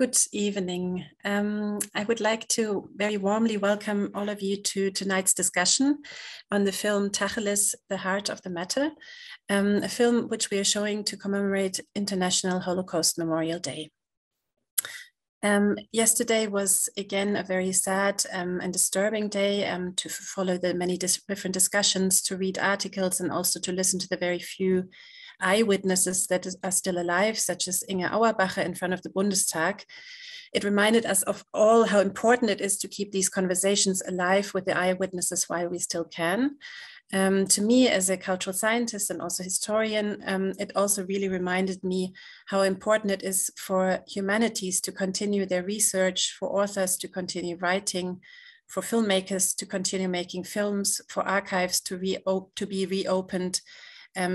Good evening. I would like to very warmly welcome all of you to tonight's discussion on the film Tacheles, The Heart of the Matter, a film which we are showing to commemorate International Holocaust Memorial Day. Yesterday was again a very sad and disturbing day to follow the many different discussions, to read articles, and also to listen to the very few eyewitnesses that are still alive, such as Inge Auerbacher in front of the Bundestag. It reminded us of all how important it is to keep these conversations alive with the eyewitnesses while we still can. To me, as a cultural scientist and also historian, it also really reminded me how important it is for humanities to continue their research, for authors to continue writing, for filmmakers to continue making films, for archives to be reopened.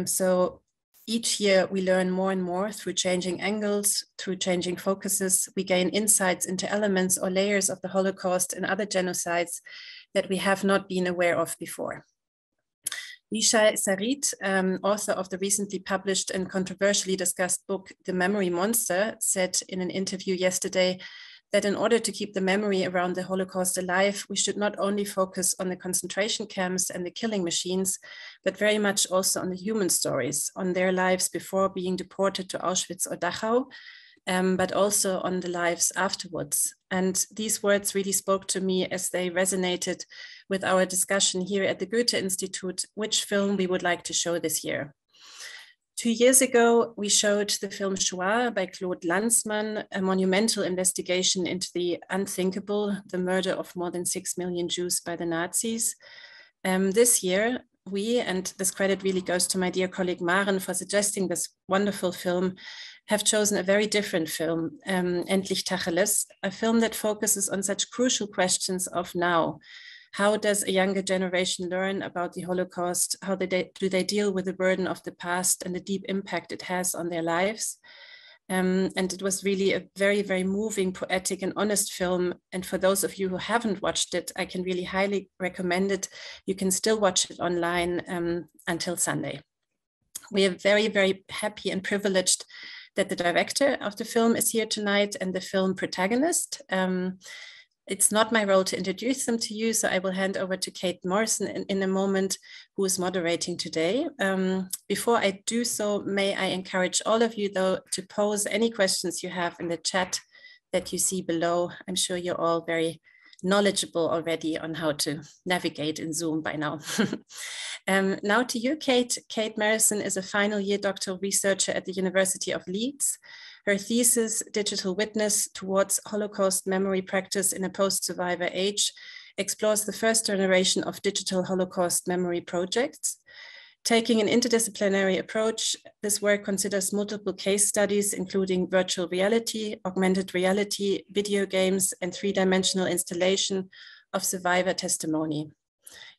So each year we learn more and more through changing angles, through changing focuses. We gain insights into elements or layers of the Holocaust and other genocides that we have not been aware of before. Yishai Sarit, author of the recently published and controversially discussed book, The Memory Monster, said in an interview yesterday that in order to keep the memory around the Holocaust alive, we should not only focus on the concentration camps and the killing machines, but very much also on the human stories, on their lives before being deported to Auschwitz or Dachau, but also on the lives afterwards. And these words really spoke to me as they resonated with our discussion here at the Goethe Institute, which film we would like to show this year. 2 years ago, we showed the film Shoah by Claude Lanzmann, a monumental investigation into the unthinkable, the murder of more than 6 million Jews by the Nazis. This year, we, and this credit really goes to my dear colleague Maren for suggesting this wonderful film, have chosen a very different film, Endlich Tacheles, a film that focuses on such crucial questions of now. How does a younger generation learn about the Holocaust? How do they deal with the burden of the past and the deep impact it has on their lives? And it was really a very, very moving, poetic and honest film. And for those of you who haven't watched it, I can really highly recommend it. You can still watch it online until Sunday. We are very, very happy and privileged that the director of the film is here tonight and the film protagonist. It's not my role to introduce them to you, so I will hand over to Kate Marrison in a moment, who is moderating today. Before I do so, may I encourage all of you, though, to pose any questions you have in the chat that you see below. I'm sure you're all very knowledgeable already on how to navigate in Zoom by now. Now to you, Kate. Kate Marrison is a final year doctoral researcher at the University of Leeds. Her thesis, Digital Witness Towards Holocaust Memory Practice in a Post-Survivor Age, explores the first generation of digital Holocaust memory projects. Taking an interdisciplinary approach, this work considers multiple case studies, including virtual reality, augmented reality, video games, and three-dimensional installation of survivor testimony.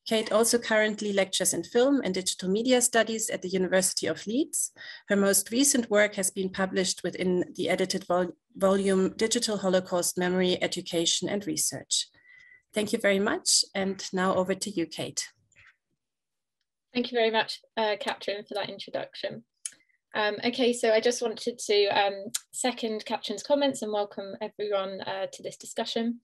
Kate also currently lectures in film and digital media studies at the University of Leeds. Her most recent work has been published within the edited volume, Digital Holocaust Memory, Education and Research. Thank you very much. And now over to you, Kate. Thank you very much, Katrin, for that introduction. Okay, so I just wanted to second Katrin's comments and welcome everyone to this discussion.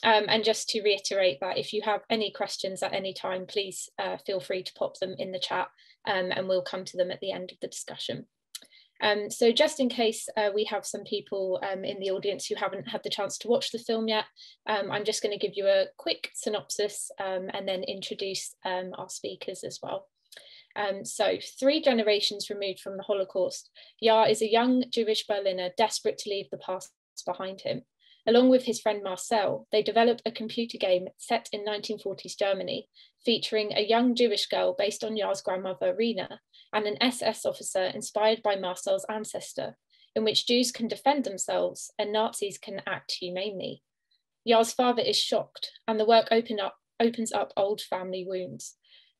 And just to reiterate that if you have any questions at any time, please feel free to pop them in the chat and we'll come to them at the end of the discussion. So just in case we have some people in the audience who haven't had the chance to watch the film yet, I'm just going to give you a quick synopsis and then introduce our speakers as well. So 3 generations removed from the Holocaust, Yaar is a young Jewish Berliner desperate to leave the past behind him. Along with his friend Marcel, they develop a computer game set in 1940s Germany, featuring a young Jewish girl based on Yaar's grandmother, Rina, and an SS officer inspired by Marcel's ancestor, in which Jews can defend themselves and Nazis can act humanely. Yaar's father is shocked, and the work opens up old family wounds.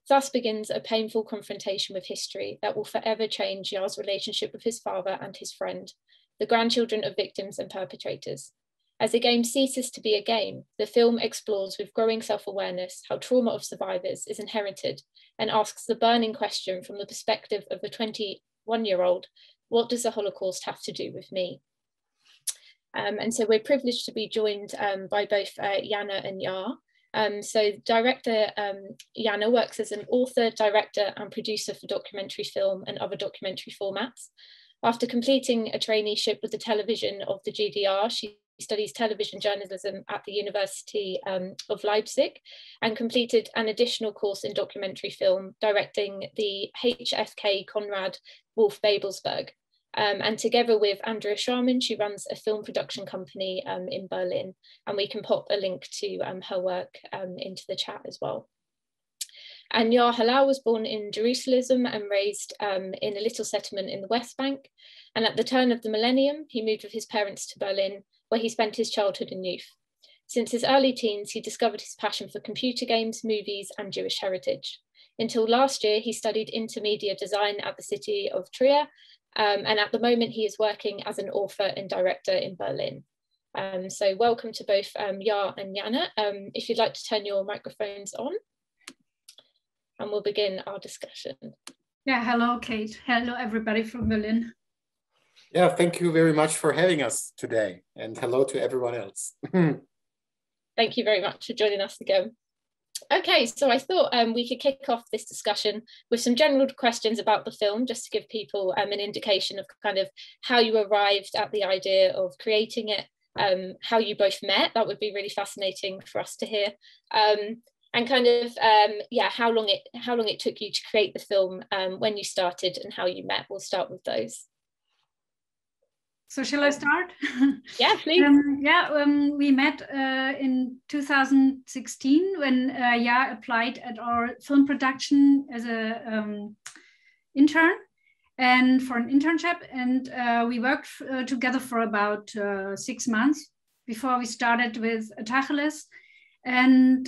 Thus begins a painful confrontation with history that will forever change Yaar's relationship with his father and his friend, the grandchildren of victims and perpetrators. As the game ceases to be a game, the film explores with growing self-awareness how trauma of survivors is inherited and asks the burning question from the perspective of the 21-year-old, what does the Holocaust have to do with me? And so we're privileged to be joined by both Janna and Yaar. So director Janna works as an author, director and producer for documentary film and other documentary formats. After completing a traineeship with the television of the GDR, she studies television journalism at the University of Leipzig and completed an additional course in documentary film, directing the HFK Conrad Wolf Babelsberg. And together with Andrea Schramm, she runs a film production company in Berlin, and we can pop a link to her work into the chat as well. And Yaar Harell was born in Jerusalem and raised in a little settlement in the West Bank. And at the turn of the millennium, he moved with his parents to Berlin, where he spent his childhood and youth. Since his early teens, he discovered his passion for computer games, movies, and Jewish heritage. Until last year, he studied intermedia design at the city of Trier, and at the moment, he is working as an author and director in Berlin. So welcome to both Yaar and Janna. If you'd like to turn your microphones on, and we'll begin our discussion. Yeah, hello, Kate. Hello, everybody from Berlin. Yeah, thank you very much for having us today, and hello to everyone else. Thank you very much for joining us again. Okay, so I thought we could kick off this discussion with some general questions about the film, just to give people an indication of kind of how you arrived at the idea of creating it, how you both met. That would be really fascinating for us to hear, and kind of yeah, how long it took you to create the film, when you started, and how you met. We'll start with those. So shall I start? Yeah, please. We met in 2016 when Yaar applied at our film production as a intern and for an internship. And we worked together for about 6 months before we started with Tacheles. And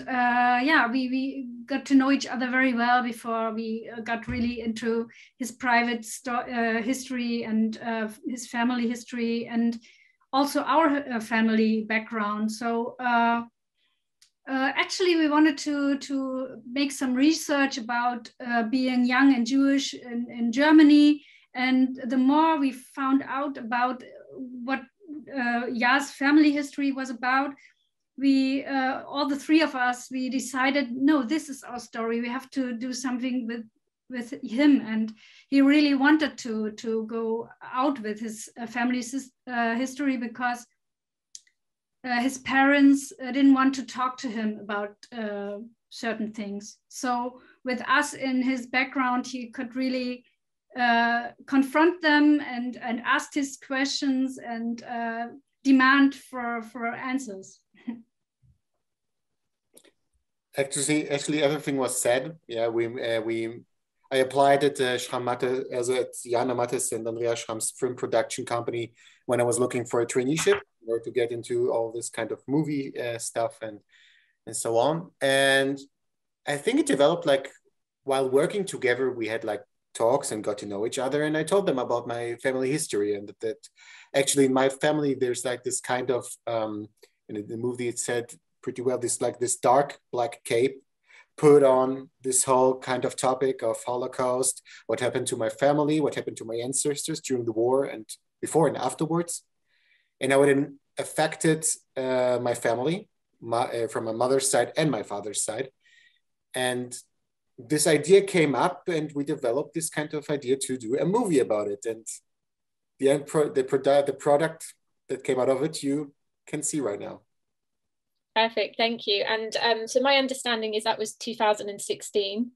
we got to know each other very well before we got really into his private history and his family history, and also our family background. So actually, we wanted to make some research about being young and Jewish in Germany. And the more we found out about what Yaar's family history was about, we all the three of us, we decided, no, this is our story. We have to do something with him, and he really wanted to go out with his family's history, because his parents didn't want to talk to him about certain things. So with us in his background, he could really confront them and ask his questions and demand for answers. Actually, everything was said. Yeah, I applied at Schramm Matthes, also at Jana Matthes and Andrea Schramm's film production company when I was looking for a traineeship, or to get into all this kind of movie stuff and so on. And I think it developed like while working together, we had like talks and got to know each other. And I told them about my family history, and that actually in my family there's like this kind of in the movie it said pretty well, this dark black cape put on this whole kind of topic of Holocaust, what happened to my family, what happened to my ancestors during the war and before and afterwards, and how it affected my family from my mother's side and my father's side. And this idea came up, and we developed this kind of idea to do a movie about it. And the product that came out of it, you can see right now. Perfect, thank you. And so my understanding is that was 2016.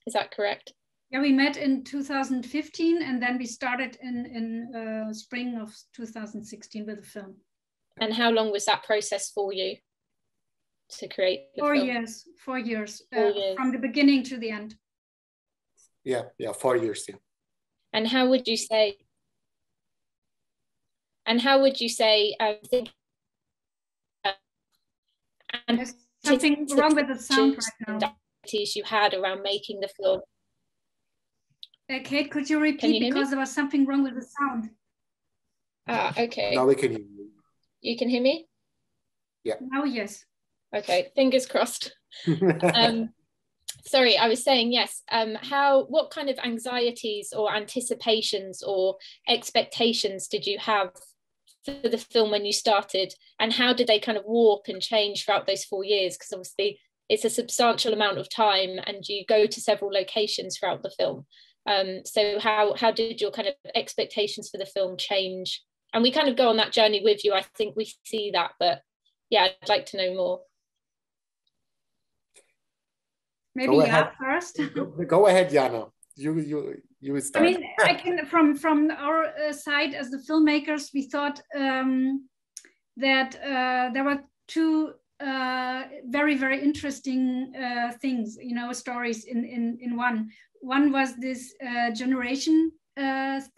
Is that correct? Yeah, we met in 2015, and then we started in spring of 2016 with the film. And how long was that process for you to create the film? 4 years. 4 years. From the beginning to the end. Yeah, 4 years, yeah. And how would you say, there's something wrong with the sound right now. You had around making the film. Kate, could you repeat, because there was something wrong with the sound? Okay. Now we can hear you. You can hear me? Yeah. Now, yes. Okay, fingers crossed. Sorry, I was saying, yes. What kind of anxieties or anticipations or expectations did you have for the film when you started, and how did they kind of warp and change throughout those 4 years? Because obviously it's a substantial amount of time and you go to several locations throughout the film. So how did your kind of expectations for the film change? And we kind of go on that journey with you. I think we see that, but yeah, I'd like to know more. Maybe Yaar first. Go ahead, Jana. You start. I mean, I can from our side as the filmmakers, we thought that there were two very, very interesting things, you know, stories in one. One was this generation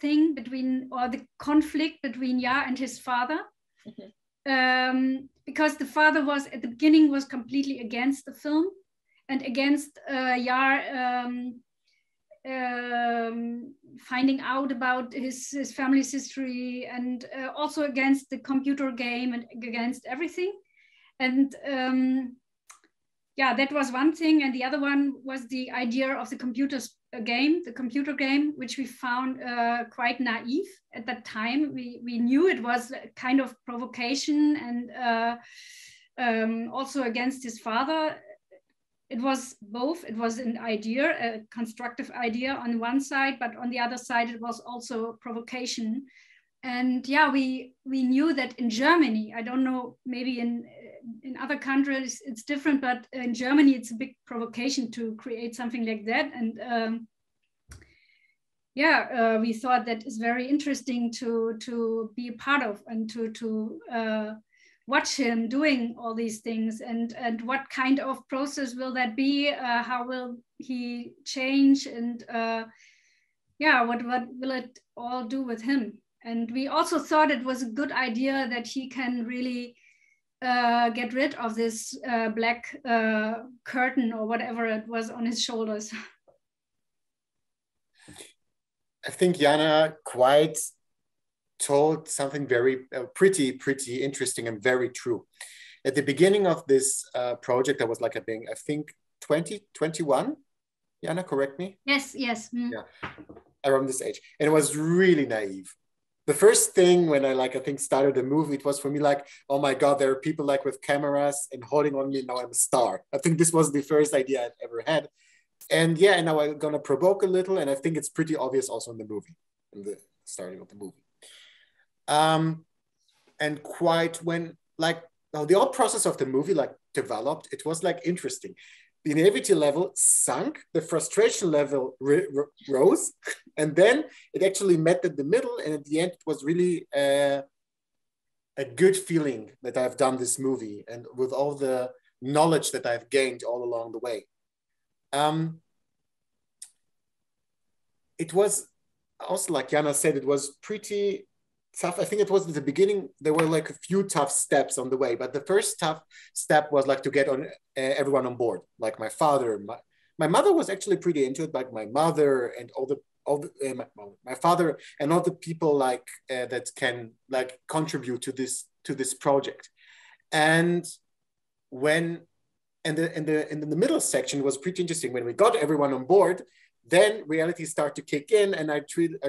thing between, or the conflict between Yaar and his father. Mm-hmm. Because the father was at the beginning was completely against the film and against Yaar finding out about his family's history, and also against the computer game and against everything. And yeah, that was one thing. And the other one was the idea of the computer game, which we found quite naive at that time. We knew it was a kind of provocation and also against his father. It was both. It was an idea, a constructive idea on one side, but on the other side, it was also provocation. And yeah, we knew that in Germany, I don't know, maybe in other countries it's different, but in Germany it's a big provocation to create something like that. And yeah, we thought that is very interesting to be a part of, and to watch him doing all these things, and what kind of process will that be? How will he change? And yeah, what will it all do with him? And we also thought it was a good idea that he can really get rid of this black curtain or whatever it was on his shoulders. I think Jana quite told something very pretty interesting and very true. At the beginning of this project, I was like I think 2021. Jana, correct me? Yes. Mm. Yeah, around this age, and it was really naive. The first thing when I think started the movie, it was for me like, oh my God, there are people like with cameras and holding on me. Now I'm a star. I think this was the first idea I've ever had. And yeah, and now I'm gonna provoke a little, and I think it's pretty obvious also in the movie, in the starting of the movie. And quite when the whole process of the movie developed, it was interesting. The naivety level sunk, the frustration level rose, and then it actually met at the middle, and at the end it was really a good feeling that I've done this movie, and with all the knowledge that I've gained all along the way. It was also, like Jana said, it was pretty tough. I think it was at the beginning, there were a few tough steps on the way, but the first tough step was to get on everyone on board. Like my father, my mother was actually pretty into it, but my mother and my father and all the people that can contribute to this project. And when in the middle section was pretty interesting. When we got everyone on board, then reality started to kick in, and I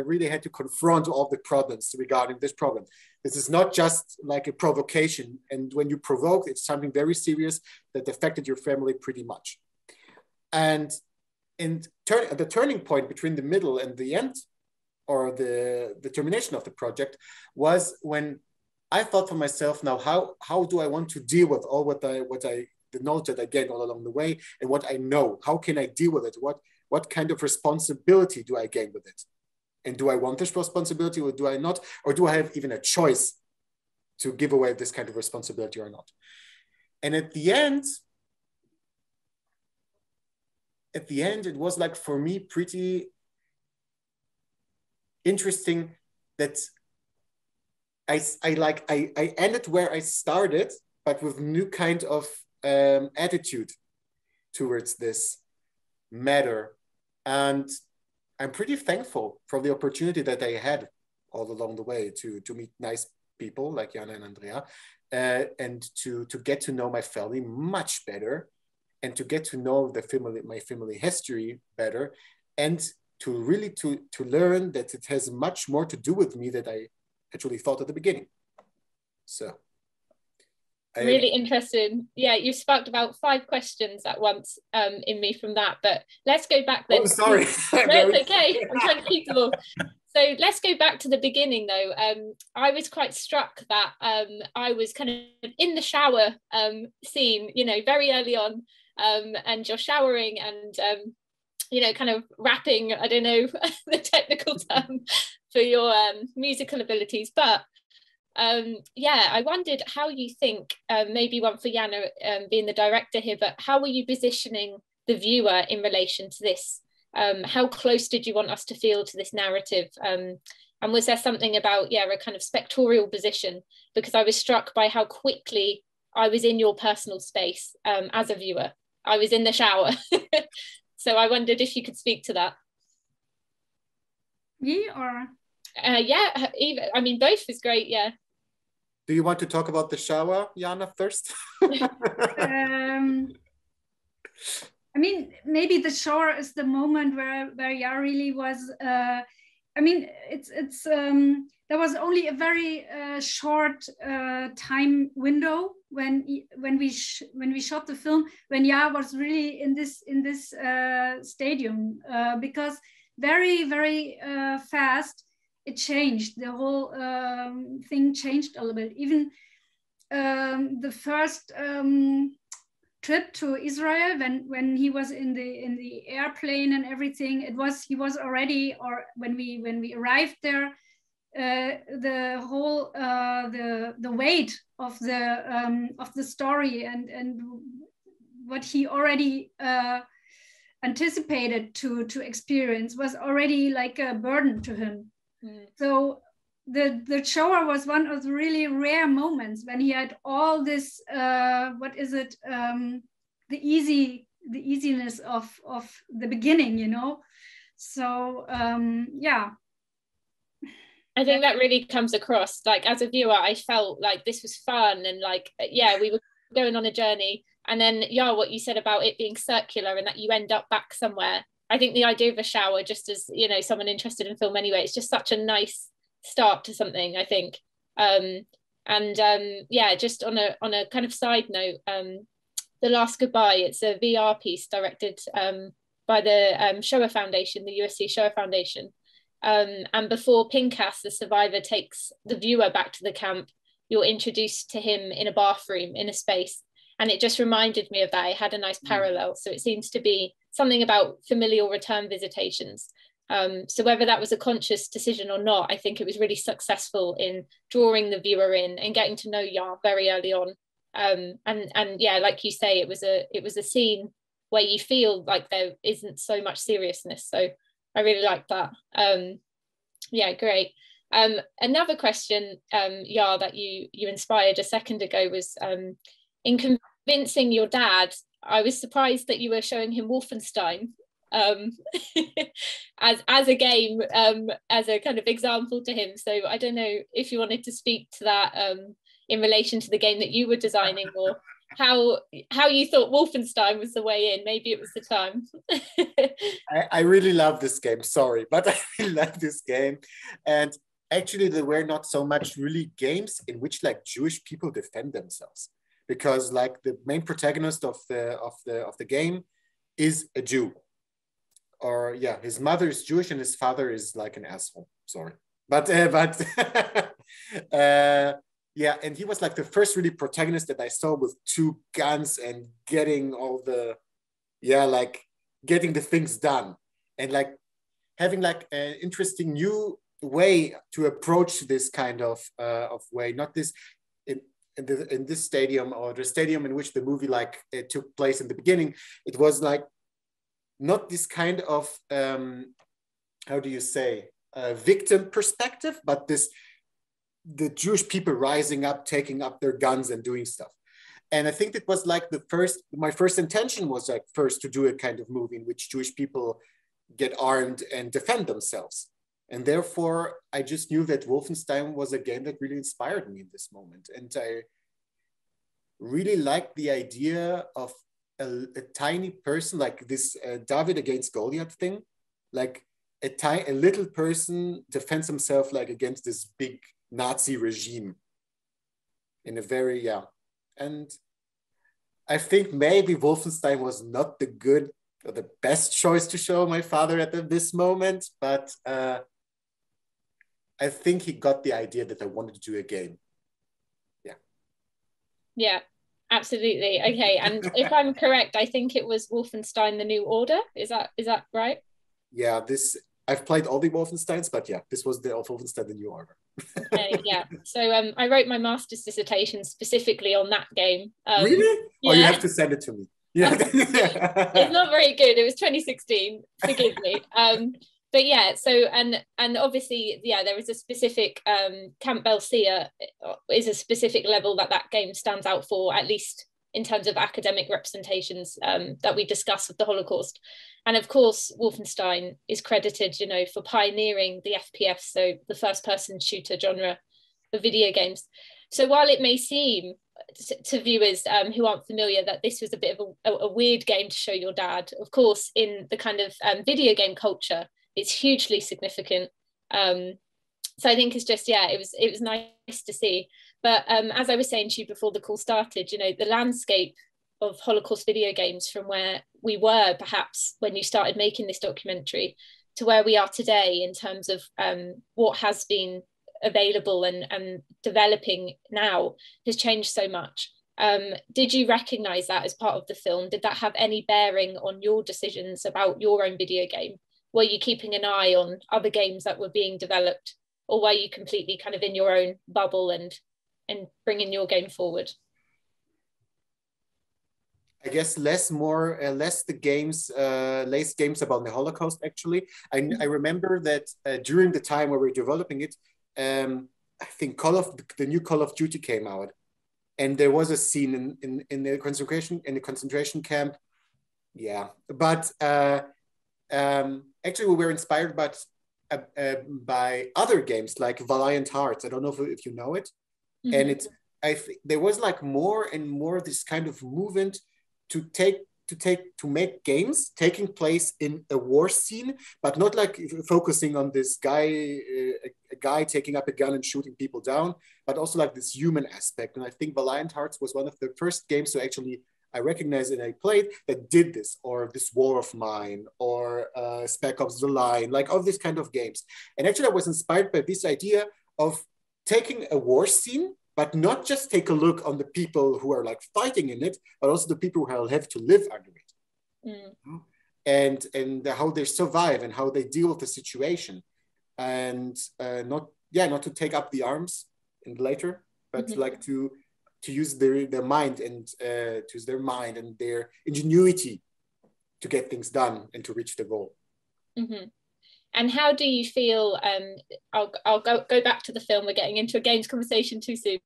really had to confront all the problems regarding this problem. This is not just like a provocation, and when you provoke, it's something very serious that affected your family pretty much. And the turning point between the middle and the end, or the termination of the project, was when I thought for myself, now how do I want to deal with all the knowledge that I gained all along the way, and what I know? How can I deal with it? What kind of responsibility do I gain with it? And do I want this responsibility, or do I not? Or do I have even a choice to give away this kind of responsibility or not? And at the end, it was for me pretty interesting that I ended where I started, but with new kind of attitude towards this matter. And I'm pretty thankful for the opportunity that I had all along the way to meet nice people like Jana and Andrea, and to get to know my family much better, and to get to know my family history better, and to learn that it has much more to do with me than I actually thought at the beginning. So. Really interesting. Yeah, you sparked about 5 questions at once in me from that, but let's go back then. Oh, sorry. No, it's okay. I'm trying to keep them all. So let's go back to the beginning though. I was quite struck that I was kind of in the shower scene, you know, very early on, and you're showering and, you know, kind of rapping, I don't know the technical term for your musical abilities, but yeah, I wondered how you think, maybe one for Jana being the director here, but how were you positioning the viewer in relation to this? How close did you want us to feel to this narrative? And was there something about, yeah, a kind of spectorial position? Because I was struck by how quickly I was in your personal space as a viewer. I was in the shower. So I wondered if you could speak to that. Me or? Yeah, either. I mean, both is great, yeah. Do you want to talk about the shower, Jana, first? I mean, maybe the shower is the moment where Yaar really was. I mean, it's there was only a very short time window when we shot the film, when Yaar was really in this stadium, because very fast it changed. The whole thing changed a little bit. Even the first trip to Israel, when he was in the airplane and everything, he was already, or when we arrived there, the whole the weight of the story and what he already anticipated to experience was already like a burden to him. So the shower was one of the really rare moments when he had all this the easiness of the beginning, you know. So yeah, I think that really comes across. Like, as a viewer, I felt like this was fun and like, yeah, we were going on a journey. And then, yeah, what you said about it being circular and that you end up back somewhere. I think the idea of a shower, just as, you know, someone interested in film anyway, it's just such a nice start to something, I think. Yeah, just on a kind of side note, The Last Goodbye, it's a VR piece directed by the Shoah Foundation, the USC Shoah Foundation. And before Pinkas, the survivor, takes the viewer back to the camp, you're introduced to him in a bathroom, in a space. And it just reminded me of that. It had a nice parallel. So it seems to be something about familial return visitations. So whether that was a conscious decision or not, I think it was really successful in drawing the viewer in and getting to know Yaar very early on. And yeah, like you say, it was a scene where you feel like there isn't so much seriousness. So I really like that. Yeah, great. Another question, Yaar, that you inspired a second ago was in convincing your dad. I was surprised that you were showing him Wolfenstein as a game, as a kind of example to him. So I don't know if you wanted to speak to that in relation to the game that you were designing, or how you thought Wolfenstein was the way in. Maybe it was the time. I really love this game, sorry, but I really love this game. And actually there were not so much really games in which like Jewish people defend themselves, because like the main protagonist of the game is a Jew. Or yeah, his mother is Jewish and his father is like an asshole, sorry. But yeah, and he was like the first really protagonist that I saw with 2 guns and getting all the, yeah, like getting the things done and like having like an interesting new way to approach this kind of way, not this in this stadium or the stadium in which the movie like it took place in the beginning. It was like not this kind of, how do you say, victim perspective, but the Jewish people rising up, taking up their guns and doing stuff. And I think it was like my first intention was like first to do a kind of movie in which Jewish people get armed and defend themselves. And therefore, I just knew that Wolfenstein was a game that really inspired me in this moment. And I really liked the idea of a tiny person, like this David against Goliath thing, like a little person defends himself like against this big Nazi regime. in a very, and I think maybe Wolfenstein was not the good or the best choice to show my father at this moment, but I think he got the idea that I wanted to do a game. Yeah, absolutely. Okay, and if I'm correct, I think it was Wolfenstein: The New Order. Is that right? Yeah, I've played all the Wolfensteins, but yeah, this was the Wolfenstein: The New Order. Okay, yeah. So I wrote my master's dissertation specifically on that game. Really? Yeah. Oh, you have to send it to me. Yeah. It's not very good. It was 2016. Forgive me. But yeah, so and obviously, yeah, there is a specific Campbell Sear is a specific level that game stands out for, at least in terms of academic representations that we discuss of the Holocaust. And of course, Wolfenstein is credited, for pioneering the FPS, so the first-person shooter genre of video games. So while it may seem to viewers who aren't familiar that this was a bit of a weird game to show your dad, of course, in the kind of video game culture, it's hugely significant. So I think it's just, it was nice to see. But as I was saying to you before the call started, the landscape of Holocaust video games from where we were perhaps when you started making this documentary to where we are today in terms of what has been available and developing now has changed so much. Did you recognize that as part of the film? Did that have any bearing on your decisions about your own video game? Were you keeping an eye on other games that were being developed, or were you completely kind of in your own bubble and bringing your game forward? I guess less the games, less games about the Holocaust. Actually, I remember that during the time where we were developing it, I think the new Call of Duty came out, and there was a scene in the concentration camp. Yeah, but actually we were inspired by other games like Valiant Hearts. I don't know if you know it, and there was like more and more this kind of movement to make games taking place in a war scene, but not like focusing on this guy, a guy taking up a gun and shooting people down, but also like this human aspect. And I think Valiant Hearts was one of the first games to actually I recognized and I played that did this, or this War of Mine, or Spec Ops: The Line, like all these kind of games. And actually I was inspired by this idea of taking a war scene, but not just take a look on the people who are like fighting in it, but also the people who have to live under it. And how they survive and how they deal with the situation. And not to take up the arms and later, but like to use their mind and to use their mind and their ingenuity to get things done and to reach the goal. And how do you feel, I'll go back to the film, we're getting into a games conversation too soon,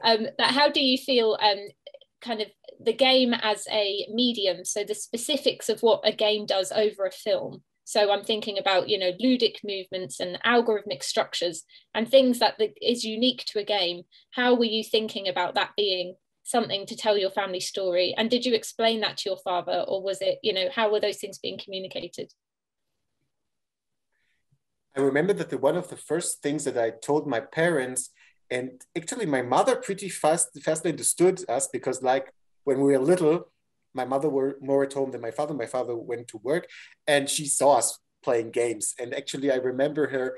but how do you feel kind of the game as a medium, so the specifics of what a game does over a film? So I'm thinking about, ludic movements and algorithmic structures and things that is unique to a game. How were you thinking about that being something to tell your family story? And did you explain that to your father, or was it, how were those things being communicated? I remember that one of the first things that I told my parents, and actually my mother pretty fast understood us, because like when we were little, my mother were more at home than my father. My father went to work and she saw us playing games. And actually I remember her,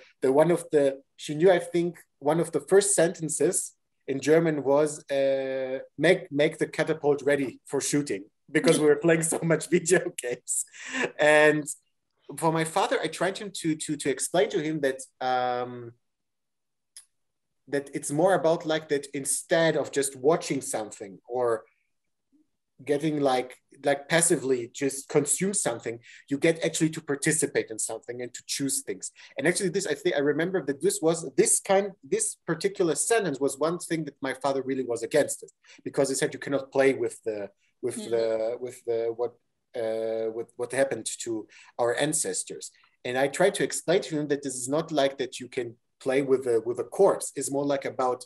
she knew, I think one of the first sentences in German was make the catapult ready for shooting, because we were playing so much video games. And for my father, I tried to explain to him that that it's more about like that, instead of just watching something or getting like passively just consume something, you get actually to participate in something and to choose things. And actually this, I remember that this particular sentence was one thing that my father really was against it, because he said you cannot play with what happened to our ancestors. And I tried to explain to him that this is not like that you can play with a corpse. It's more like about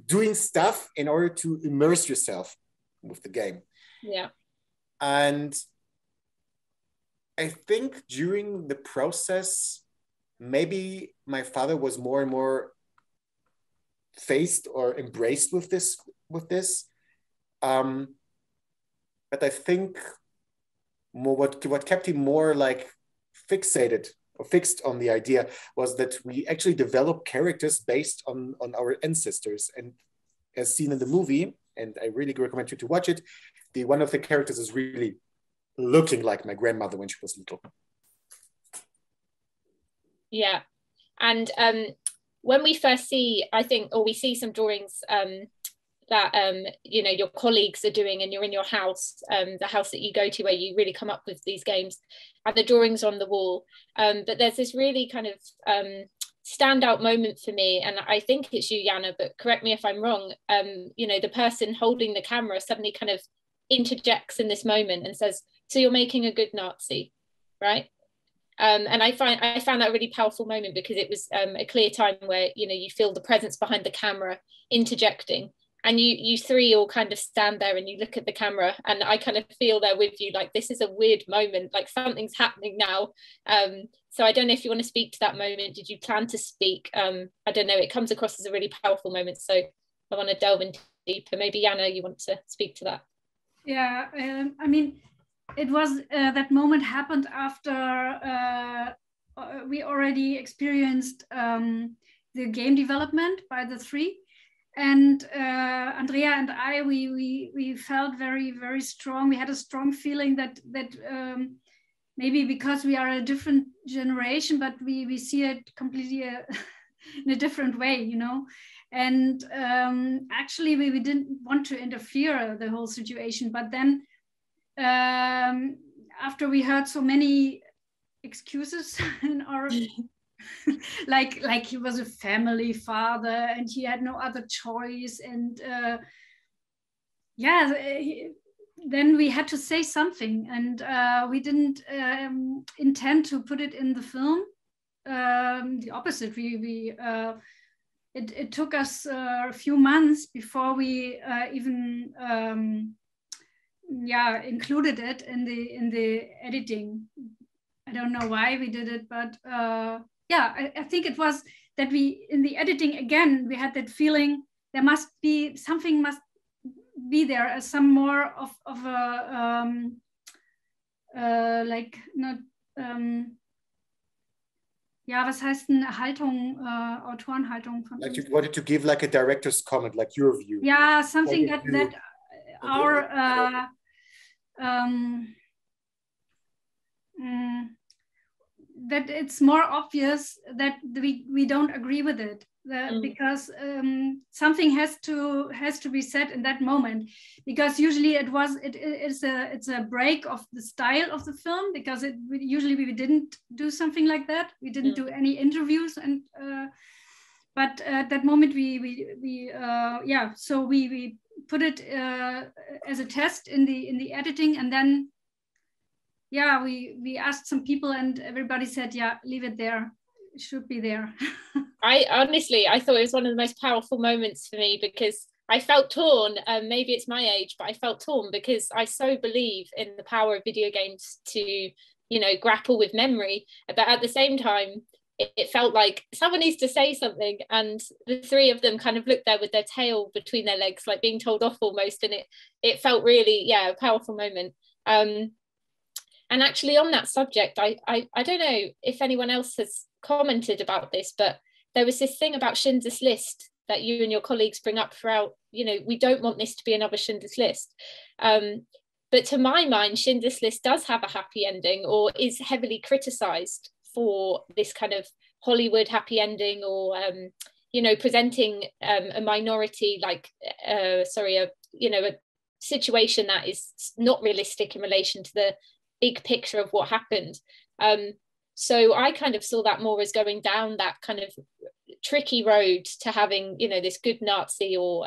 doing stuff in order to immerse yourself with the game. Yeah. And I think during the process, maybe my father was more and more faced or embraced with this. But I think what kept him more like fixated or fixed on the idea was that we actually develop characters based on our ancestors. And as seen in the movie, and I really recommend you to watch it, one of the characters is really looking like my grandmother when she was little. Yeah. And when we first see, I think, or we see some drawings that you know, your colleagues are doing, and you're in your house, the house that you go to where you really come up with these games, and the drawings on the wall, but there's this really kind of standout moment for me, and I think it's you, Janna, but correct me if I'm wrong. You know, the person holding the camera suddenly kind of interjects in this moment and says, "So you're making a good Nazi, right?" And I found that a really powerful moment, because it was a clear time where, you know, you feel the presence behind the camera interjecting, and you three all kind of stand there and you look at the camera, and I kind of feel there with you, like, this is a weird moment, like something's happening now. So I don't know if you want to speak to that moment. Did you plan to speak? I don't know, it comes across as a really powerful moment, so I want to delve into deeper. Maybe Janna, you want to speak to that? Yeah, I mean, it was that moment happened after we already experienced the game development by the three, and Andrea and I, we felt very, very strong. We had a strong feeling that maybe because we are a different generation, but we see it completely in a different way, you know. And actually, we didn't want to interfere the whole situation, but then after we heard so many excuses in our like he was a family father and he had no other choice, and then we had to say something, and we didn't intend to put it in the film. The opposite, it took us a few months before we even included it in the editing. I don't know why we did it, but I think it was that we, in the editing again, we had that feeling there must be something, must be there as some more of a like not was heißt eine Haltung, Autorenhaltung von like you wanted to give like a director's comment, like your view. Yeah, something that our that it's more obvious that we don't agree with it, because something has to be said in that moment, because usually it's a break of the style of the film, because usually we didn't do something like that. We didn't do any interviews, and but at that moment so we put it as a test in the editing, and then we asked some people and everybody said, leave it there, it should be there. I honestly thought it was one of the most powerful moments for me, because I felt torn. Maybe it's my age, but I felt torn because I so believe in the power of video games to, you know, grapple with memory, but at the same time it felt like someone needs to say something, and the three of them kind of looked there with their tail between their legs, like being told off almost, and it felt really a powerful moment. And actually on that subject, I don't know if anyone else has commented about this, but there was this thing about Schindler's List that you and your colleagues bring up throughout, you know, we don't want this to be another Schindler's List. But to my mind, Schindler's List does have a happy ending, or is heavily criticized for this kind of Hollywood happy ending, or, you know, presenting a minority, like, a situation that is not realistic in relation to the big picture of what happened. So I kind of saw that more as going down that kind of tricky road to having, you know, this good Nazi or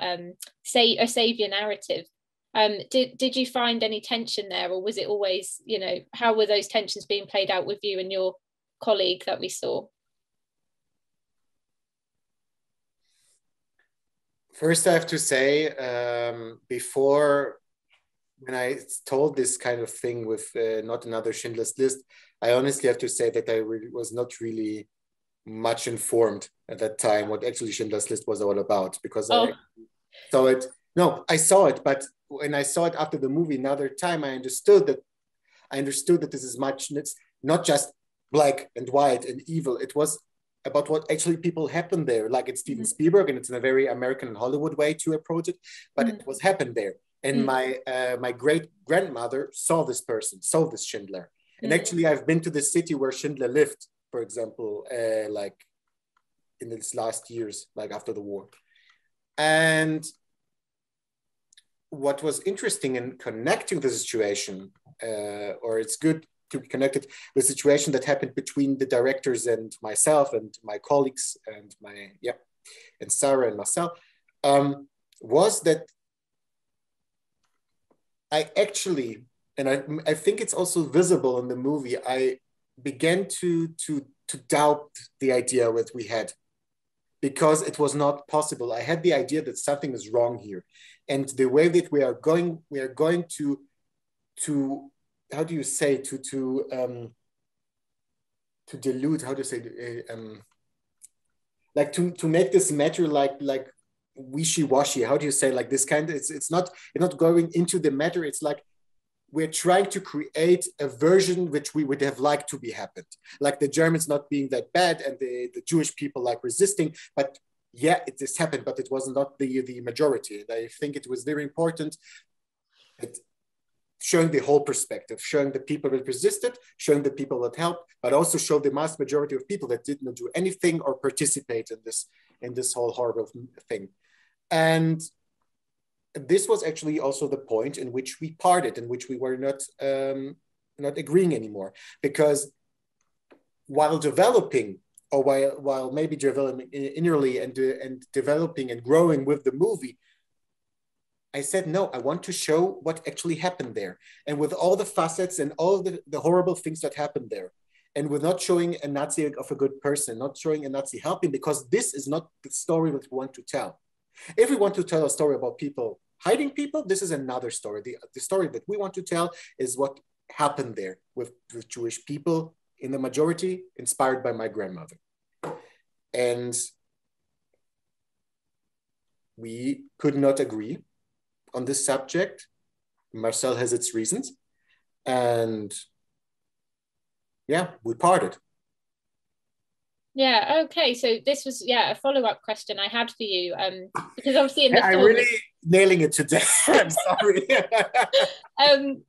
say a savior narrative. Did you find any tension there, or was it always, you know, how were those tensions being played out with you and your colleague that we saw? First, I have to say, before, when I told this kind of thing with not another Schindler's List, I honestly have to say that I was not really much informed at that time what actually Schindler's List was all about, because I saw it. No, I saw it, but when I saw it after the movie another time, I understood that this is much, it's not just black and white and evil. It was about what actually people happened there. Like it's Steven Spielberg, and it's in a very American and Hollywood way to approach it, but it was happened there. And my great grandmother saw this person, saw this Schindler. And actually I've been to the city where Schindler lived, for example, like in these last years, like after the war. And what was interesting in connecting the situation, or it's good to be connected with the situation that happened between the directors and myself and my colleagues and and Sarah and Marcel, was that I actually, and I think it's also visible in the movie, I began to doubt the idea that we had, because it was not possible. I had the idea that something is wrong here. And the way that we are going to how do you say, to dilute, how do you say, like to make this matter like wishy-washy, how do you say, like this kind of, it's not going into the matter. It's like we're trying to create a version which we would have liked to be happened, like the Germans not being that bad and the Jewish people like resisting, but yeah, this happened, but it was not the majority. And I think it was very important that showing the whole perspective, showing the people that resisted, showing the people that helped, but also show the mass majority of people that did not do anything or participate in this whole horrible thing. And this was actually also the point in which we parted, in which we were not agreeing anymore, because while developing, or while maybe developing innerly and developing and growing with the movie, I said, no, I want to show what actually happened there. And with all the facets and all the horrible things that happened there, and with not showing a Nazi of a good person, not showing a Nazi helping, because this is not the story that we want to tell. If we want to tell a story about people hiding people, this is another story. The story that we want to tell is what happened there with Jewish people in the majority, inspired by my grandmother. And we could not agree on this subject. Marcel has its reasons. And yeah, we parted. Yeah, okay. So this was, a follow-up question I had for you. Because obviously in the film... I'm really nailing it today. I'm sorry.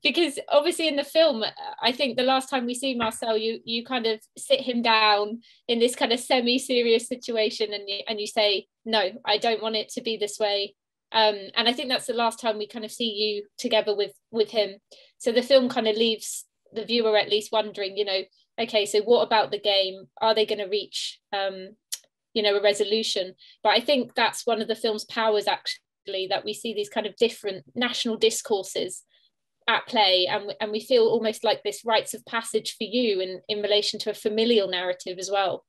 Because obviously in the film, I think the last time we see Marcel, you kind of sit him down in this kind of semi-serious situation and you say, no, I don't want it to be this way. And I think that's the last time we kind of see you together with him. So the film kind of leaves the viewer at least wondering, okay, so what about the game? Are they going to reach, a resolution? But I think that's one of the film's powers, actually, that we see these kind of different national discourses at play, and we feel almost like this rites of passage for you in relation to a familial narrative as well.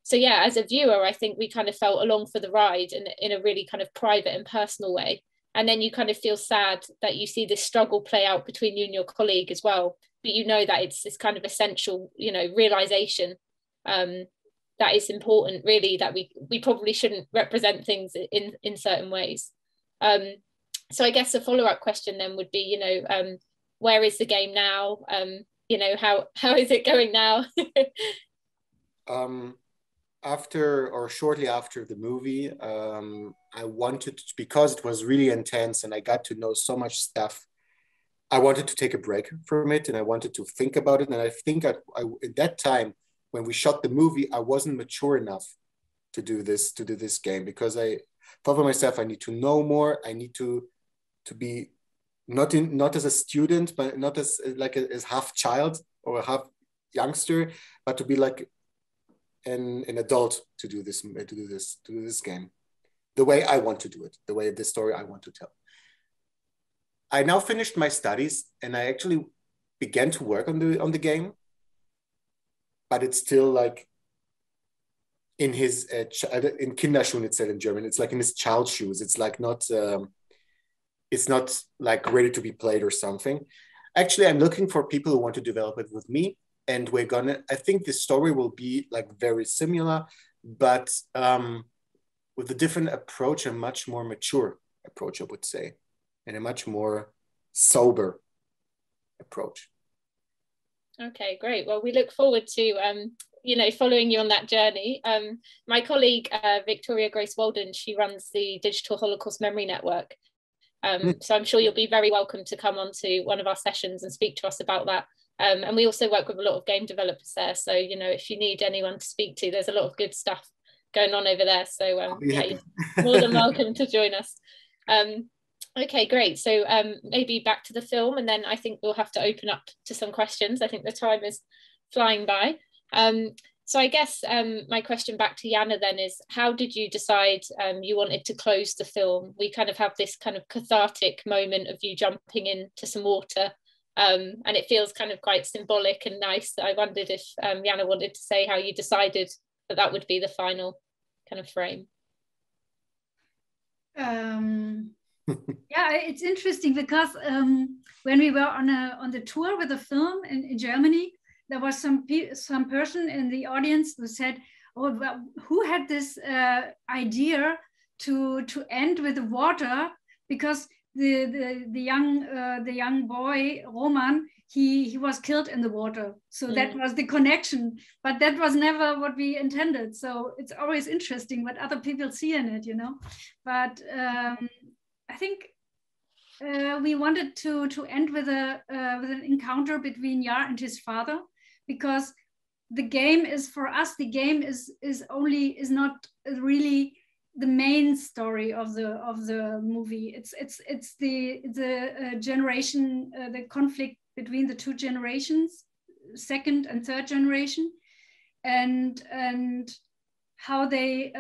So yeah, as a viewer, I think we kind of felt along for the ride in a really kind of private and personal way. And then you kind of feel sad that you see this struggle play out between you and your colleague as well. But that it's this kind of essential, realization that it's important, really, that we probably shouldn't represent things in certain ways. So I guess a follow-up question then would be, where is the game now? How is it going now? After or shortly after the movie, I wanted, because it was really intense and I got to know so much stuff, I wanted to take a break from it and I wanted to think about it. And I think at that time, when we shot the movie, I wasn't mature enough to do this game, because I thought for myself, I need to know more. I need to be not as a student, but not as as half child or a half youngster, but to be like an adult to do this game, the way I want to do it, the way the story I want to tell. I now finished my studies and I actually began to work on the game, but it's still like in his in Kinderschuhen, it's said in German. It's like in his child's shoes. It's like not it's not like ready to be played or something. Actually, I'm looking for people who want to develop it with me. And I think the story will be like very similar. but with a different approach, a much more mature approach, I would say, and a much more sober approach. Okay, great. Well, we look forward to following you on that journey. My colleague Victoria Grace Walden, she runs the Digital Holocaust Memory Network. So I'm sure you'll be very welcome to come on to one of our sessions and speak to us about that. And we also work with a lot of game developers there. So, if you need anyone to speak to, there's a lot of good stuff going on over there. So you're more than welcome to join us. Okay, great. So maybe back to the film, and then I think we'll have to open up to some questions. I think the time is flying by. So I guess my question back to Janna then is, how did you decide you wanted to close the film? We kind of have this kind of cathartic moment of you jumping into some water, and it feels kind of quite symbolic and nice. I wondered if Janna wanted to say how you decided that that would be the final kind of frame. Yeah, it's interesting because when we were on the tour with the film in Germany, there was some person in the audience who said, "Oh, well, who had this idea to end with the water?" Because the young boy Roman, he was killed in the water, so that was the connection. But that was never what we intended. So it's always interesting what other people see in it, But I think we wanted to end with an encounter between Yaar and his father, because the game is, for us, the game is not really the main story of the movie. It's the generation, the conflict between the two generations, second and third generation, and how they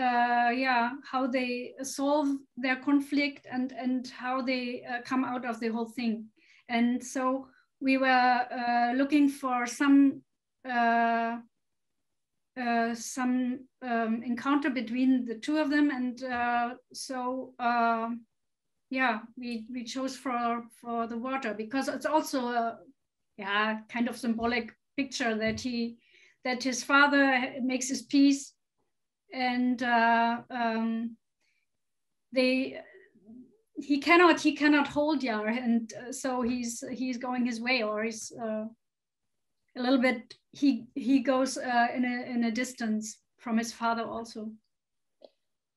solve their conflict and how they come out of the whole thing. And so we were looking for some encounter between the two of them, and we chose for the water, because it's also a kind of symbolic picture that his father makes his peace, and he cannot hold Yaar, and so he's going his way, or he's a little bit, he goes in a distance from his father also.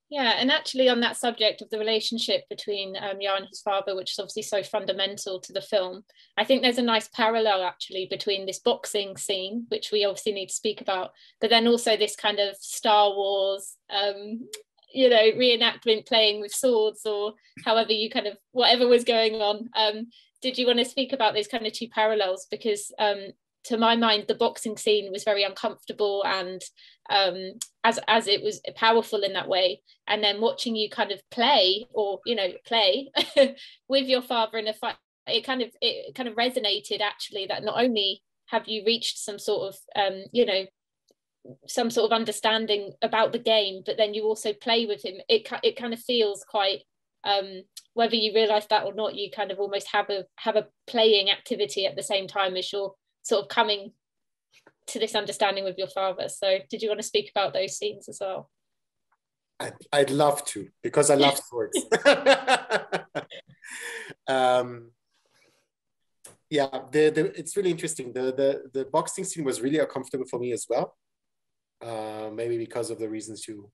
Yeah, and actually on that subject of the relationship between Yaar and his father, which is obviously so fundamental to the film, I think there's a nice parallel actually between this boxing scene, which we obviously need to speak about, but then also this kind of Star Wars, reenactment, playing with swords, or however you kind of, whatever was going on. Did you want to speak about those kind of two parallels? Because to my mind, the boxing scene was very uncomfortable, and as it was powerful in that way. And then watching you kind of play with your father in a fight, it kind of resonated actually, that not only have you reached some sort of some sort of understanding about the game, but then you also play with him. It kind of feels quite, whether you realize that or not, you kind of almost have a playing activity at the same time as you're sort of coming to this understanding with your father. So did you want to speak about those scenes as well? I'd love to, because I love swords. It's really interesting. The boxing scene was really uncomfortable for me as well. Maybe because of the reasons you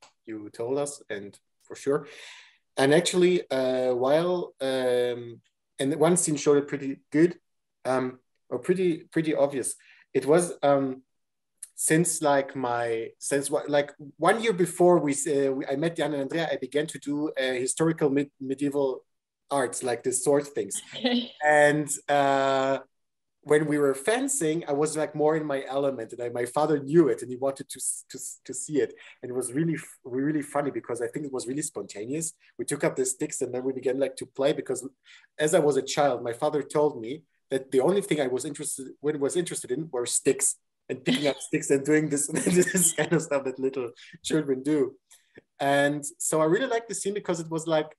told us, and for sure. And actually, and one scene showed it pretty good, or pretty obvious. It was since 1 year before I met Jana and Andrea, I began to do historical medieval arts, like the sword things. And when we were fencing, I was like more in my element, and my father knew it, and he wanted to see it. And it was really, really funny, because I think it was really spontaneous. We took up the sticks, and then we began like to play, because as I was a child, my father told me that the only thing I was interested in were sticks, and picking up sticks and doing this kind of stuff that little children do. And so I really liked the scene, because it was like,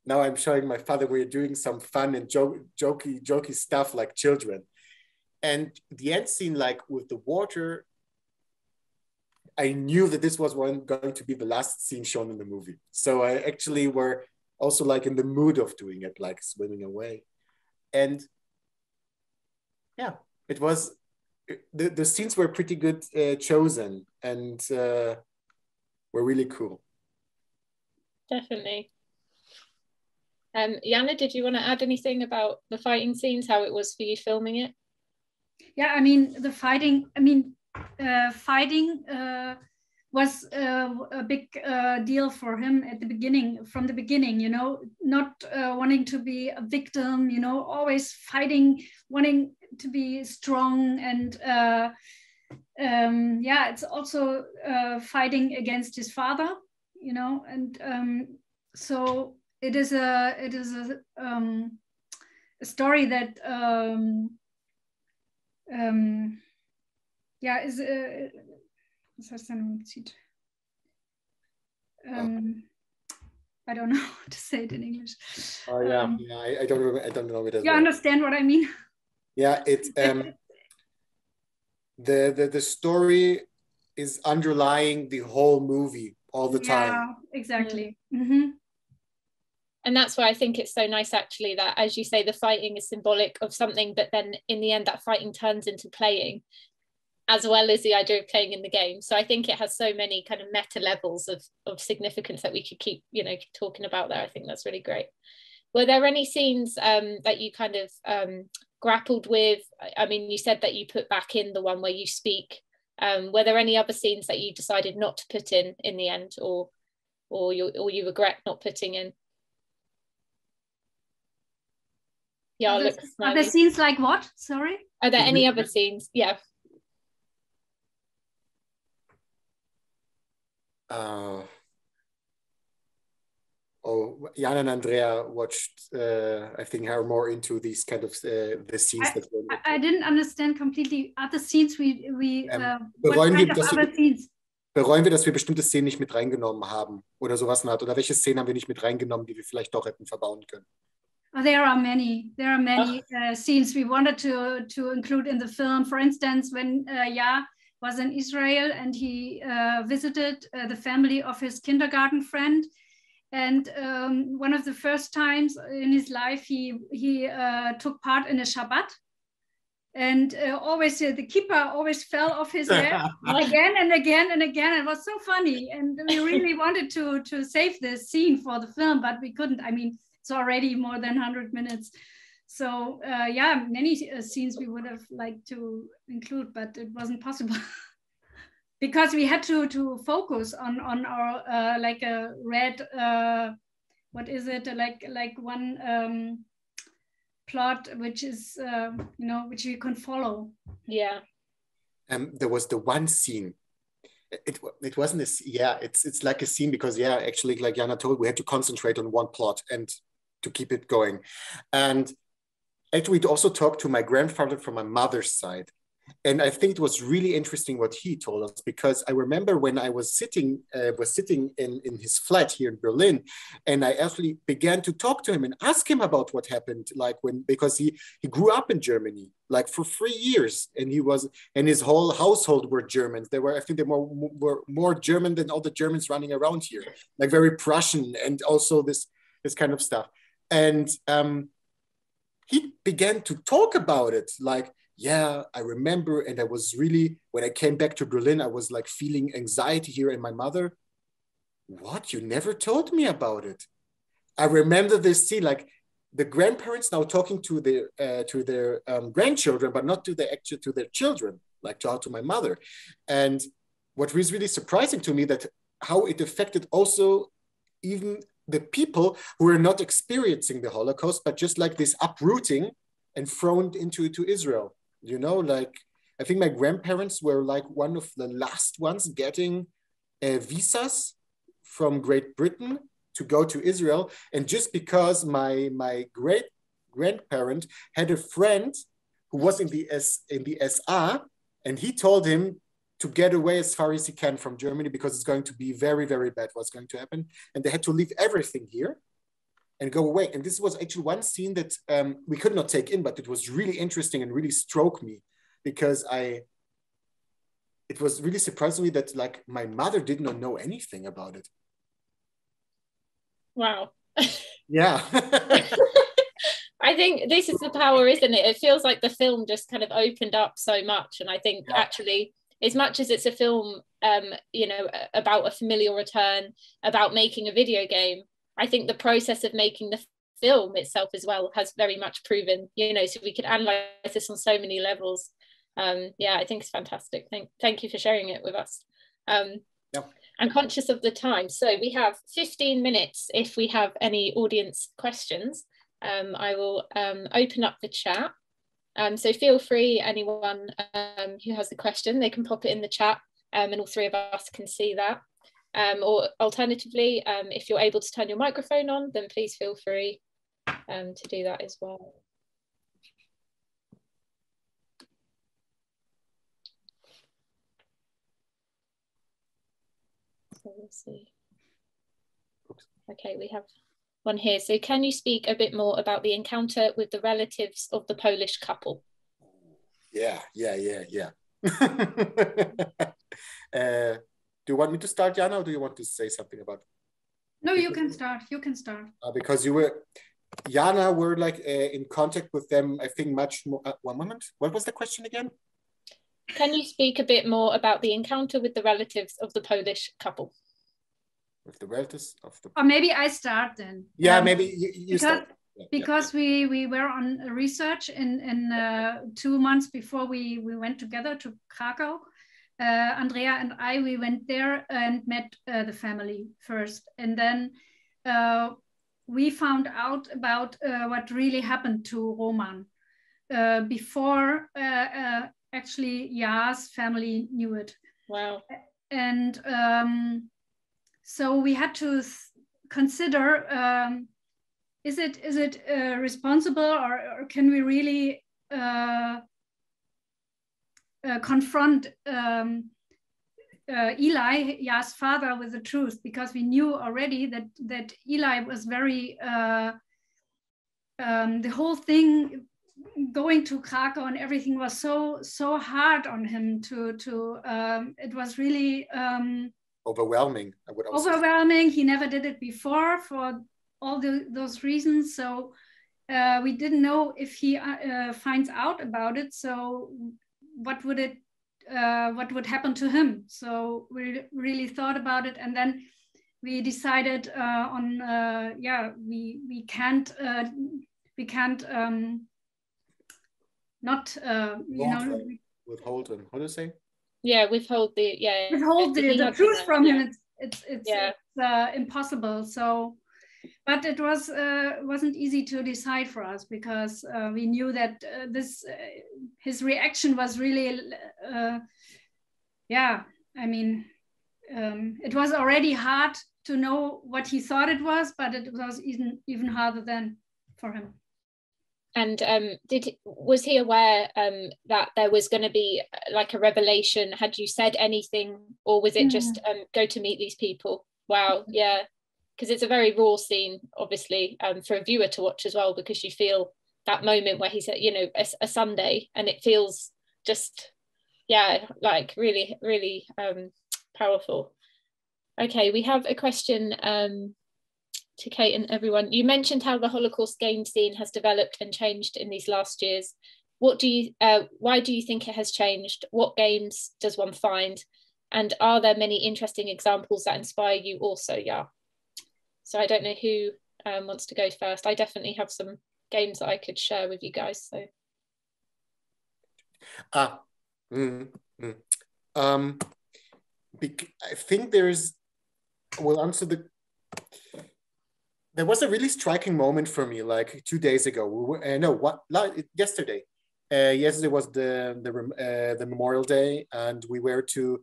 now I'm showing my father we're doing some fun and jokey stuff like children. And the end scene, like with the water, I knew that this was going to be the last scene shown in the movie. So I actually were also like in the mood of doing it, like swimming away. And yeah, it was, the scenes were pretty good chosen and were really cool. Definitely. Janna, did you want to add anything about the fighting scenes, how it was for you filming it? Yeah, I mean, the fighting, fighting was a big deal for him at the beginning, from the beginning, you know, not wanting to be a victim, you know, always fighting, wanting to be strong. And yeah, it's also fighting against his father, you know, and so it is a story that ja, is was heißt denn I don't know how to say it in English. Oh yeah, yeah, I don't know it as you well. Understand what I mean? Yeah, it's the story is underlying the whole movie all the time. Yeah, exactly. And that's why I think it's so nice, actually, that, as you say, the fighting is symbolic of something, but then in the end, that fighting turns into playing, as well as the idea of playing in the game. So I think it has so many kind of meta levels of significance that we could keep, you know, talking about there. I think that's really great. Were there any scenes that you kind of grappled with? I mean, you said that you put back in the one where you speak. Were there any other scenes that you decided not to put in the end, or you regret not putting in? Yeah, other scenes like what? Sorry? Are there any other scenes? Yeah. Janna and Andrea watched, I think, are more into these kind of the scenes that were. I didn't understand completely. Other scenes bereuen wir, dass wir bestimmte Szenen nicht mit reingenommen haben oder sowas in der Art? Oder welche Szenen haben wir nicht mit reingenommen, die wir vielleicht doch hätten verbauen können? There are many scenes we wanted to include in the film. For instance, when Yaar was in Israel and he visited the family of his kindergarten friend, and one of the first times in his life he took part in a Shabbat, and always the kippah always fell off his head again and again and again. It was so funny, and we really wanted to save this scene for the film, but we couldn't. I mean, it's already more than 100 minutes. So yeah, many scenes we would have liked to include, but it wasn't possible. Because we had to focus on our like a red, what is it, like one plot, which is, you know, which we can follow. Yeah. There was the one scene. It wasn't this. Yeah, it's like a scene because, yeah, actually, like Janna told, we had to concentrate on one plot and to keep it going. And actually, we also talked to my grandfather from my mother's side. And I think it was really interesting what he told us, because I remember when I was sitting in his flat here in Berlin, and I actually began to talk to him and ask him about what happened, because he grew up in Germany, like for 3 years, and his whole household were Germans. I think they were more German than all the Germans running around here, like very Prussian, and also this kind of stuff. And he began to talk about it, like, yeah, I remember, and I was really, when I came back to Berlin, I was like feeling anxiety here, and my mother, what, you never told me about it? I remember this scene, like the grandparents now talking to their grandchildren, but not to their children, like to my mother. And what was really surprising to me, that how it affected also even the people who were not experiencing the Holocaust, but just like this uprooting and thrown into Israel. You know, like, I think my grandparents were like one of the last ones getting visas from Great Britain to go to Israel. And just because my great grandparent had a friend who was in the SA, and he told him to get away as far as he can from Germany, because it's going to be very, very bad what's going to happen. And they had to leave everything here and go away. And this was actually one scene that we could not take in, but it was really interesting and really struck me, because it was really surprising me that like my mother did not know anything about it. Wow. Yeah. I think this is the power, isn't it? It feels like the film just kind of opened up so much. And I think actually, as much as it's a film, you know, about a familial return, about making a video game, I think the process of making the film itself as well has very much proven, you know, so we could analyze this on so many levels. Yeah, I think it's fantastic. Thank you for sharing it with us. I'm conscious of the time, so we have 15 minutes if we have any audience questions. I will open up the chat. So feel free, anyone who has a question, they can pop it in the chat and all three of us can see that. Or alternatively, if you're able to turn your microphone on, then please feel free to do that as well. So we'll see. Okay, we have one here. So can you speak a bit more about the encounter with the relatives of the Polish couple? Yeah. Do you want me to start, Jana, or do you want to say something about it? No, you can start. You can start. Because you were, Jana, were like in contact with them, I think much more. One moment. What was the question again? Can you speak a bit more about the encounter with the relatives of the Polish couple? With the relatives of the... Or maybe I start then. Yeah, maybe you start. Because we were on research in 2 months before we went together to Krakow. Andrea and we went there and met the family first. And then we found out about what really happened to Roman before actually Yaar's family knew it. Wow. And so we had to consider, is it responsible, or can we really confront Eli, Yaar's father, with the truth? Because we knew already that Eli was very, the whole thing going to Krakow and everything was so hard on him it was really overwhelming. I would also overwhelming. He never did it before for all those reasons. So we didn't know if he finds out about it. So what would happen to him? So we really thought about it, and then we decided we can't not withhold him. What do you say? Yeah, withhold the the truth from him. It's impossible. So, but it wasn't easy to decide for us, because we knew that his reaction was really I mean, it was already hard to know what he thought it was, but it was even harder then for him. And was he aware that there was going to be like a revelation? Had you said anything, or was it just go to meet these people? Wow, yeah, because it's a very raw scene, obviously, for a viewer to watch as well, because you feel that moment where he said, you know, a Sunday, and it feels just, like really, really powerful. Okay, we have a question to Kate and everyone. You mentioned how the Holocaust game scene has developed and changed in these last years. Why do you think it has changed? What games does one find? And are there many interesting examples that inspire you also, Yaar? So I don't know who wants to go first. I definitely have some games that I could share with you guys. So. I think we'll answer there was a really striking moment for me, like 2 days ago. Yesterday. Yesterday was the Memorial Day, and we went to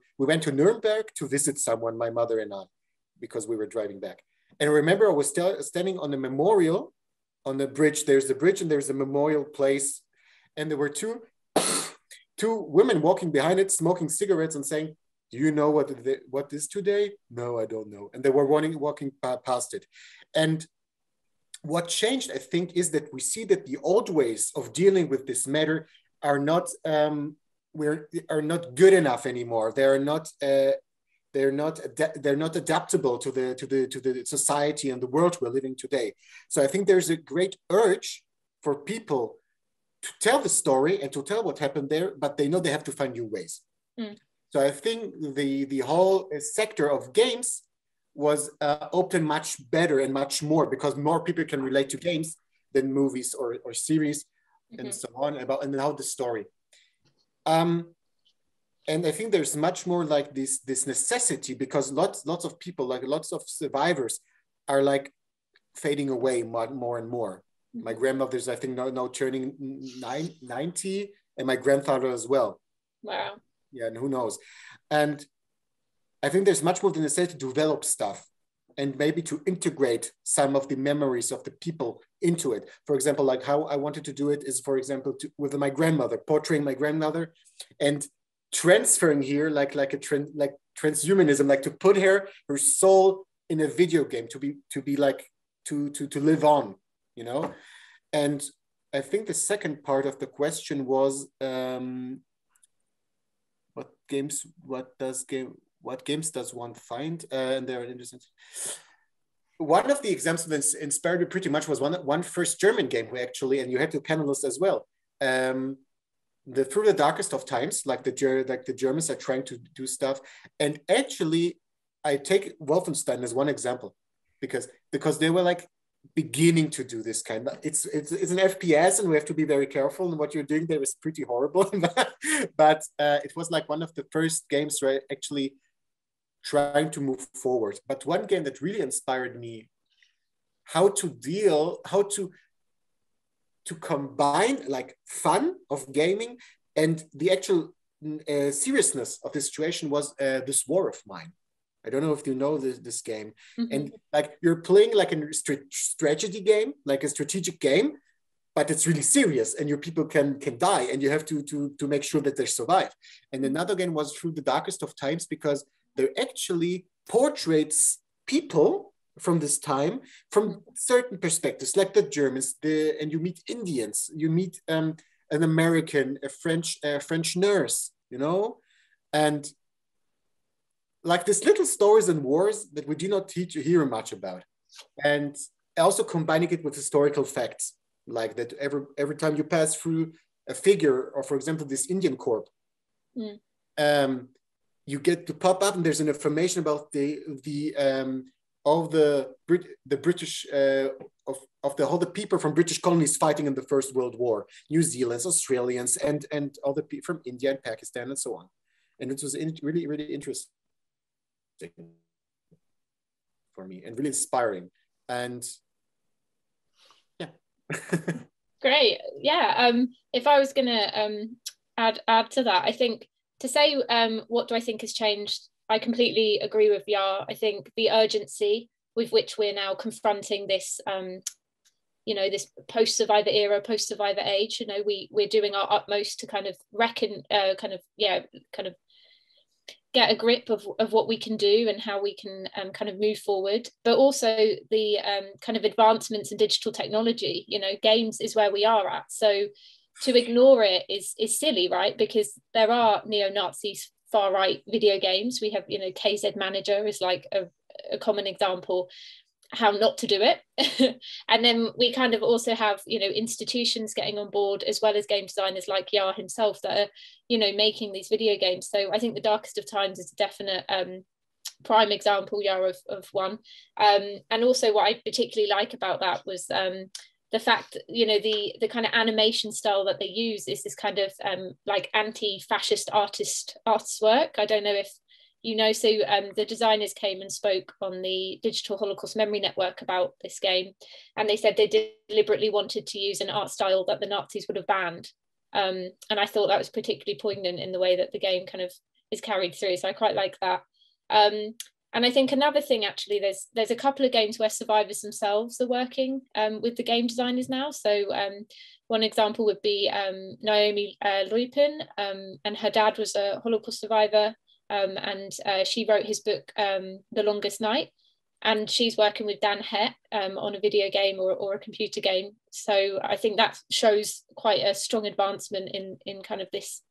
Nuremberg to visit someone, my mother and I, because we were driving back. And I remember I was standing on the memorial, on the bridge. There's the bridge and there's a memorial place, and there were two women walking behind it, smoking cigarettes and saying, "Do you know what is today?" "No, I don't know." And they were walking past it. And what changed, I think, is that we see that the old ways of dealing with this matter are not are not good enough anymore. They're not adaptable to the society and the world we're living today. So I think there's a great urge for people to tell the story and to tell what happened there, but they know they have to find new ways. So I think the whole sector of games was open much better and much more, because more people can relate to games than movies or series and so on, and how the story. And I think there's much more like this necessity, because lots of people, like lots of survivors, are like fading away more and more. My grandmother's, I think, now turning 90, and my grandfather as well. Wow. Yeah, and who knows? And I think there's much more the necessity to develop stuff and maybe to integrate some of the memories of the people into it. For example, like how I wanted to do it is, for example, with my grandmother, portraying my grandmother and transferring here like transhumanism, like to put her soul in a video game to be like to live on, you know. And I think the second part of the question was what games does one find? And they're interesting. One of the examples that inspired me pretty much was one first German game we actually, and you had the panelists as well. Through the darkest of times, like the Germans are trying to do stuff. And actually, I take Wolfenstein as one example, because they were like beginning to do this kind of, it's an FPS, and we have to be very careful, and what you're doing there is pretty horrible. But it was like one of the first games where actually trying to move forward. But one game that really inspired me how to combine like fun of gaming and the actual seriousness of the situation was This War of Mine. I don't know if you know this game. And like you're playing like a strategy game, like a strategic game, but it's really serious, and your people can die, and you have to make sure that they survive. And another game was Through the Darkest of Times, because they actually portraits people from this time from certain perspectives, like the Germans, and you meet Indians, you meet an American, a French nurse, you know, and like these little stories and wars that we do not hear much about, and also combining it with historical facts, like that every time you pass through a figure, or for example this Indian corp, you get to pop up and there's an information about all the British of all the people from British colonies fighting in the First World War, New Zealanders, Australians, and all the people from India and Pakistan and so on. And it was really, really interesting for me and really inspiring. And yeah. Great. Yeah. If I was gonna add to that, I think to say what do I think has changed, I completely agree with Yaar. I think the urgency with which we're now confronting this you know, this post-survivor era, post-survivor age, you know, we're doing our utmost to kind of get a grip of what we can do and how we can kind of move forward, but also the kind of advancements in digital technology. You know, games is where we are at. So to ignore it is silly, right? Because there are neo-Nazis, far-right video games. We have, you know, KZ Manager is like a common example how not to do it. And then we kind of also have, you know, institutions getting on board, as well as game designers like Yaar himself that are, you know, making these video games. So I think The Darkest of Times is a definite prime example, Yaar, of one. And also what I particularly like about that was the fact, you know, the kind of animation style that they use is this kind of like anti-fascist artist work. I don't know if you know, so the designers came and spoke on the Digital Holocaust Memory Network about this game, and they said they deliberately wanted to use an art style that the Nazis would have banned. And I thought that was particularly poignant in the way that the game kind of is carried through. So I quite like that. And I think another thing, actually, there's a couple of games where survivors themselves are working with the game designers now. So one example would be Naomi Luypen, and her dad was a Holocaust survivor. And she wrote his book, The Longest Night, and she's working with Dan Het on a video game or a computer game. So I think that shows quite a strong advancement in kind of this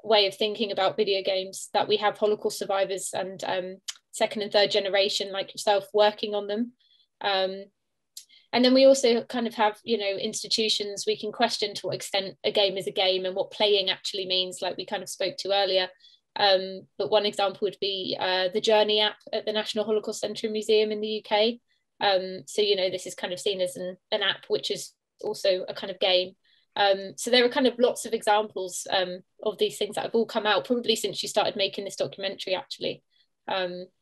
way of thinking about video games, that we have Holocaust survivors and second and third generation like yourself working on them. And then we also kind of have, you know, institutions. We can question to what extent a game is a game and what playing actually means, like we kind of spoke to earlier. But one example would be the Journey app at the National Holocaust Centre Museum in the UK. So, you know, this is kind of seen as an app, which is also a kind of game. So there are kind of lots of examples of these things that have all come out probably since you started making this documentary, actually.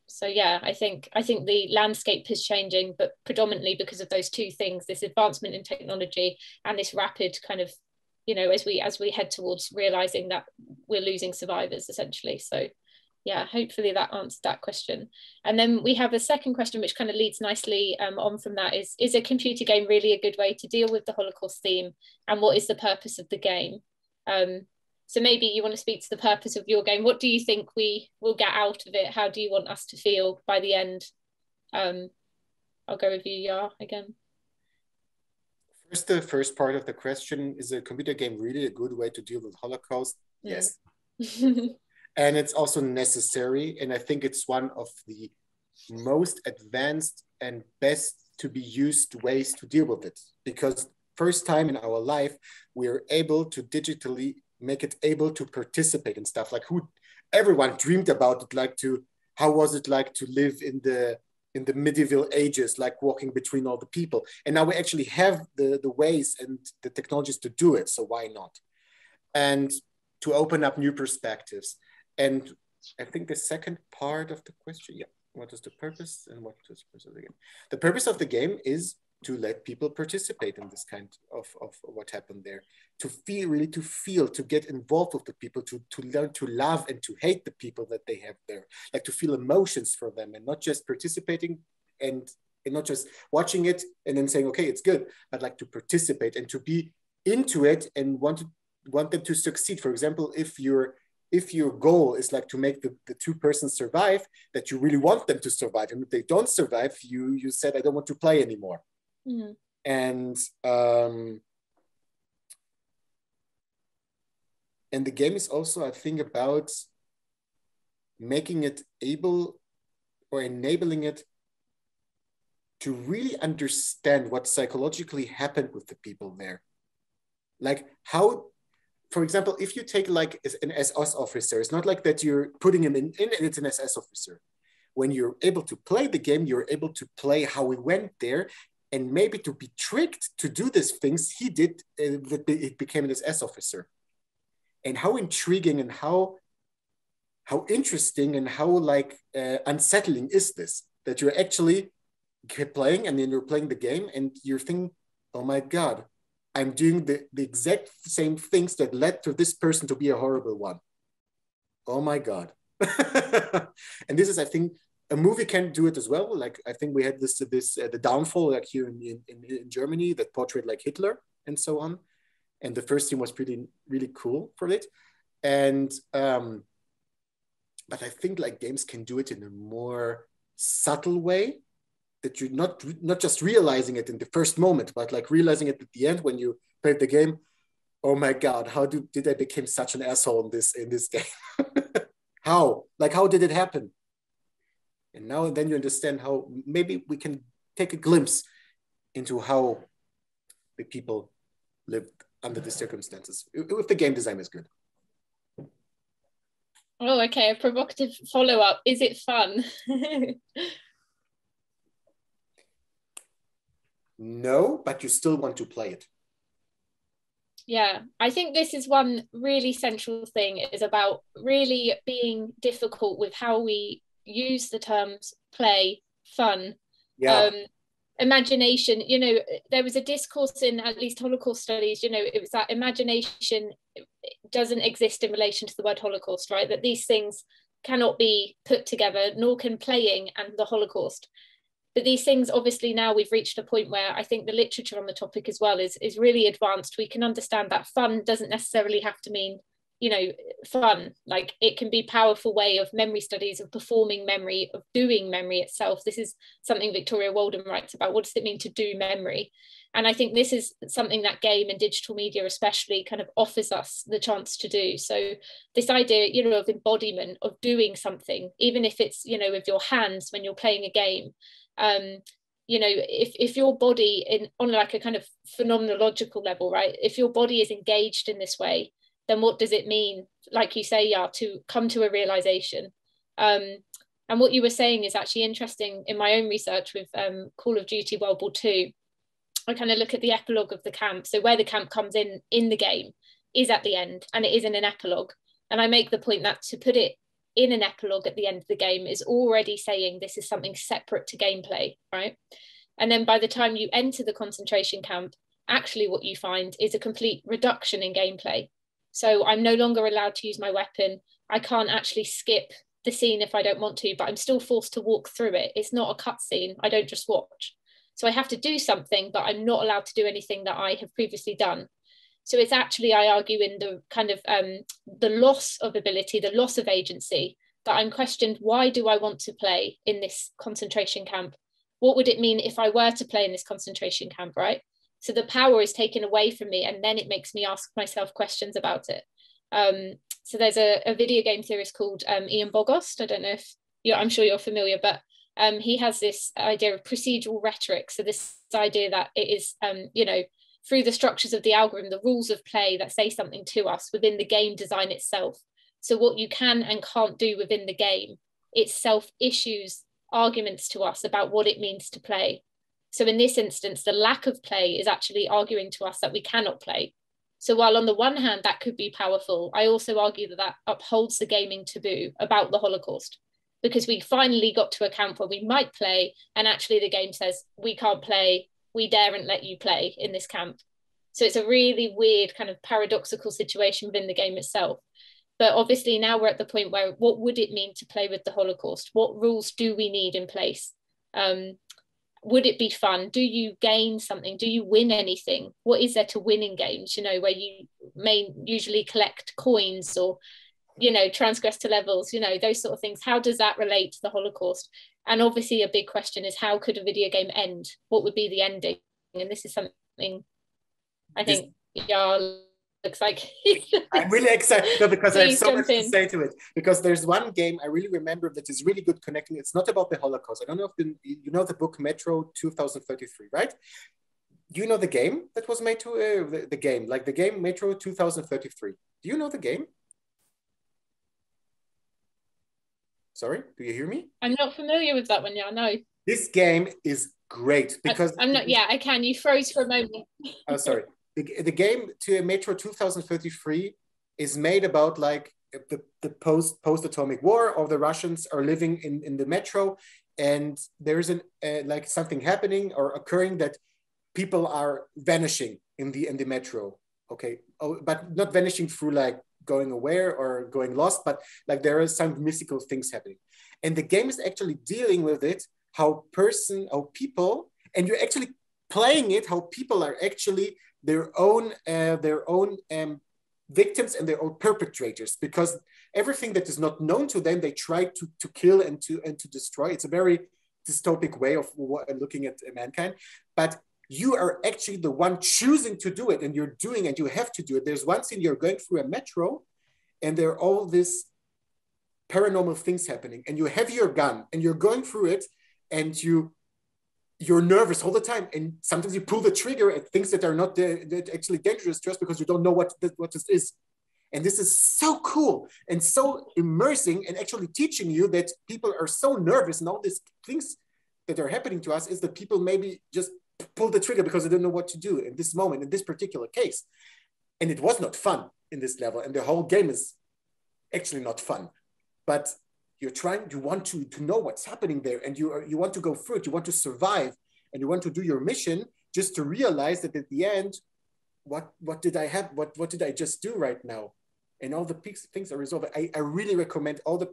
So yeah, I think the landscape is changing, but predominantly because of those two things: this advancement in technology and this rapid kind of, you know, as we head towards realizing that we're losing survivors essentially. So yeah, hopefully that answered that question. And then we have a second question which kind of leads nicely on from that: is a computer game really a good way to deal with the Holocaust theme, and what is the purpose of the game? So maybe you want to speak to the purpose of your game. What do you think we will get out of it? How do you want us to feel by the end? I'll go with you, Yaar, again. First, the first part of the question: is a computer game really a good way to deal with Holocaust? Yes. And it's also necessary. And I think it's one of the most advanced and best to be used ways to deal with it. Because first time in our life, we're able to digitally make it able to participate in stuff. Like everyone dreamed about it, like how was it like to live in the medieval ages, like walking between all the people. And now we actually have the ways and the technologies to do it. So why not? And to open up new perspectives. And I think the second part of the question, yeah, what is the purpose and what is the purpose of the game? The purpose of the game is to let people participate in this kind of what happened there, to feel, to get involved with the people, to learn to love and to hate the people that they have there, like to feel emotions for them, and not just participating and not just watching it and then saying, okay, it's good, but like to participate and to be into it and want them to succeed. For example, if your goal is like to make the two persons survive, that you really want them to survive. And if they don't survive, you said, I don't want to play anymore. Mm-hmm. And the game is also, I think, about making it able or enabling it to really understand what psychologically happened with the people there. Like how, for example, if you take like an SS officer, it's not like that you're putting him in it's an SS officer. When you're able to play the game, you're able to play how he went there, and maybe to be tricked to do these things he did, that it became an SS officer. And how intriguing and how interesting and how like unsettling is this, that you're actually playing and then you're playing the game and you're thinking, oh my God, I'm doing the exact same things that led to this person to be a horrible one. Oh my God. And this is, I think, a movie can do it as well. Like, I think we had the Downfall, like here in Germany, that portrayed like Hitler and so on. And the first scene was really cool for it. And, but I think like games can do it in a more subtle way, that you're not just realizing it in the first moment, but like realizing it at the end when you played the game. Oh my God, how did I become such an asshole in this game? How did it happen? And now and then you understand how maybe we can take a glimpse into how the people lived under the circumstances, if the game design is good. Oh, okay, a provocative follow-up. Is it fun? No, but you still want to play it. Yeah, I think this is one really central thing, is about really being difficult with how we use the terms play, fun, imagination. You know, there was a discourse in at least Holocaust studies, you know, it was that imagination doesn't exist in relation to the word Holocaust, right? That these things cannot be put together, nor can playing and the Holocaust. But these things, obviously now we've reached a point where I think the literature on the topic as well is really advanced. We can understand that fun doesn't necessarily have to mean, you know, fun. Like, it can be a powerful way of memory studies, of performing memory, of doing memory itself. This is something Victoria Walden writes about. What does it mean to do memory? And I think this is something that game and digital media especially kind of offers us the chance to do. So this idea, you know, of embodiment, of doing something, even if it's, you know, with your hands when you're playing a game, you know, if your body on like a kind of phenomenological level, right, if your body is engaged in this way, then what does it mean, like you say, Yaar, to come to a realization? And what you were saying is actually interesting. In my own research with Call of Duty World War II, I kind of look at the epilogue of the camp. So where the camp comes in the game is at the end, and it is in an epilogue. And I make the point that to put it in an epilogue at the end of the game is already saying this is something separate to gameplay, right? And then by the time you enter the concentration camp, actually what you find is a complete reduction in gameplay. So I'm no longer allowed to use my weapon. I can't actually skip the scene if I don't want to, but I'm still forced to walk through it. It's not a cutscene. I don't just watch. So I have to do something, but I'm not allowed to do anything that I have previously done. So it's actually, I argue, in the kind of the loss of ability, the loss of agency, that I'm questioned, why do I want to play in this concentration camp? What would it mean if I were to play in this concentration camp, right? So the power is taken away from me, and then it makes me ask myself questions about it. So there's a video game theorist called Ian Bogost. I don't know if I'm sure you're familiar, but he has this idea of procedural rhetoric. So this idea that it is, you know, through the structures of the algorithm, the rules of play that say something to us within the game design itself. So what you can and can't do within the game itself issues arguments to us about what it means to play. So in this instance, the lack of play is actually arguing to us that we cannot play. So while on the one hand, that could be powerful, I also argue that that upholds the gaming taboo about the Holocaust, because we finally got to a camp where we might play, and actually the game says, we can't play, we daren't let you play in this camp. So it's a really weird kind of paradoxical situation within the game itself. But obviously now we're at the point where, what would it mean to play with the Holocaust? What rules do we need in place? Would it be fun? Do you gain something? Do you win anything? What is there to win in games, you know, where you may usually collect coins or, you know, transgress to levels, you know, those sort of things. How does that relate to the Holocaust? And obviously a big question is, how could a video game end? What would be the ending? And this is something I think Yaar looks like. I'm really excited because I have so much in. to say to it. Because there's one game I really remember that is really good connecting. It's not about the Holocaust. I don't know if you know the book Metro 2033, right? Do you know the game that was made to the game, like the game Metro 2033? Do you know the game? Sorry, do you hear me? I'm not familiar with that one, yeah, no. This game is great because I'm not, yeah, I can. You froze for a moment. Oh, sorry. The game to Metro 2033 is made about like the post-atomic war, or the Russians are living in the metro, and there is like something happening or occurring that people are vanishing in the metro. Okay, but not vanishing through like going away or going lost, but like there are some mystical things happening. And the game is actually dealing with it, how people, and you're actually playing it, how people are actually their own victims and their own perpetrators, because everything that is not known to them, they try to kill and to destroy. It's a very dystopic way of looking at mankind, but you are actually the one choosing to do it, and you're doing it, you have to do it. There's one scene you're going through a metro, and there are all these paranormal things happening, and you have your gun, and you're going through it, and you're nervous all the time, and sometimes you pull the trigger at things that are not actually dangerous to us because you don't know what this is. And this is so cool and so immersing, and actually teaching you that people are so nervous, and all these things that are happening to us is that people maybe just pull the trigger because they don't know what to do in this moment, in this particular case. And it was not fun in this level, and the whole game is actually not fun, but you want to know what's happening there, and you want to go through it, you want to survive, and you want to do your mission, just to realize that at the end, what did I have? What did I just do right now? And all the things are resolved. I really recommend all the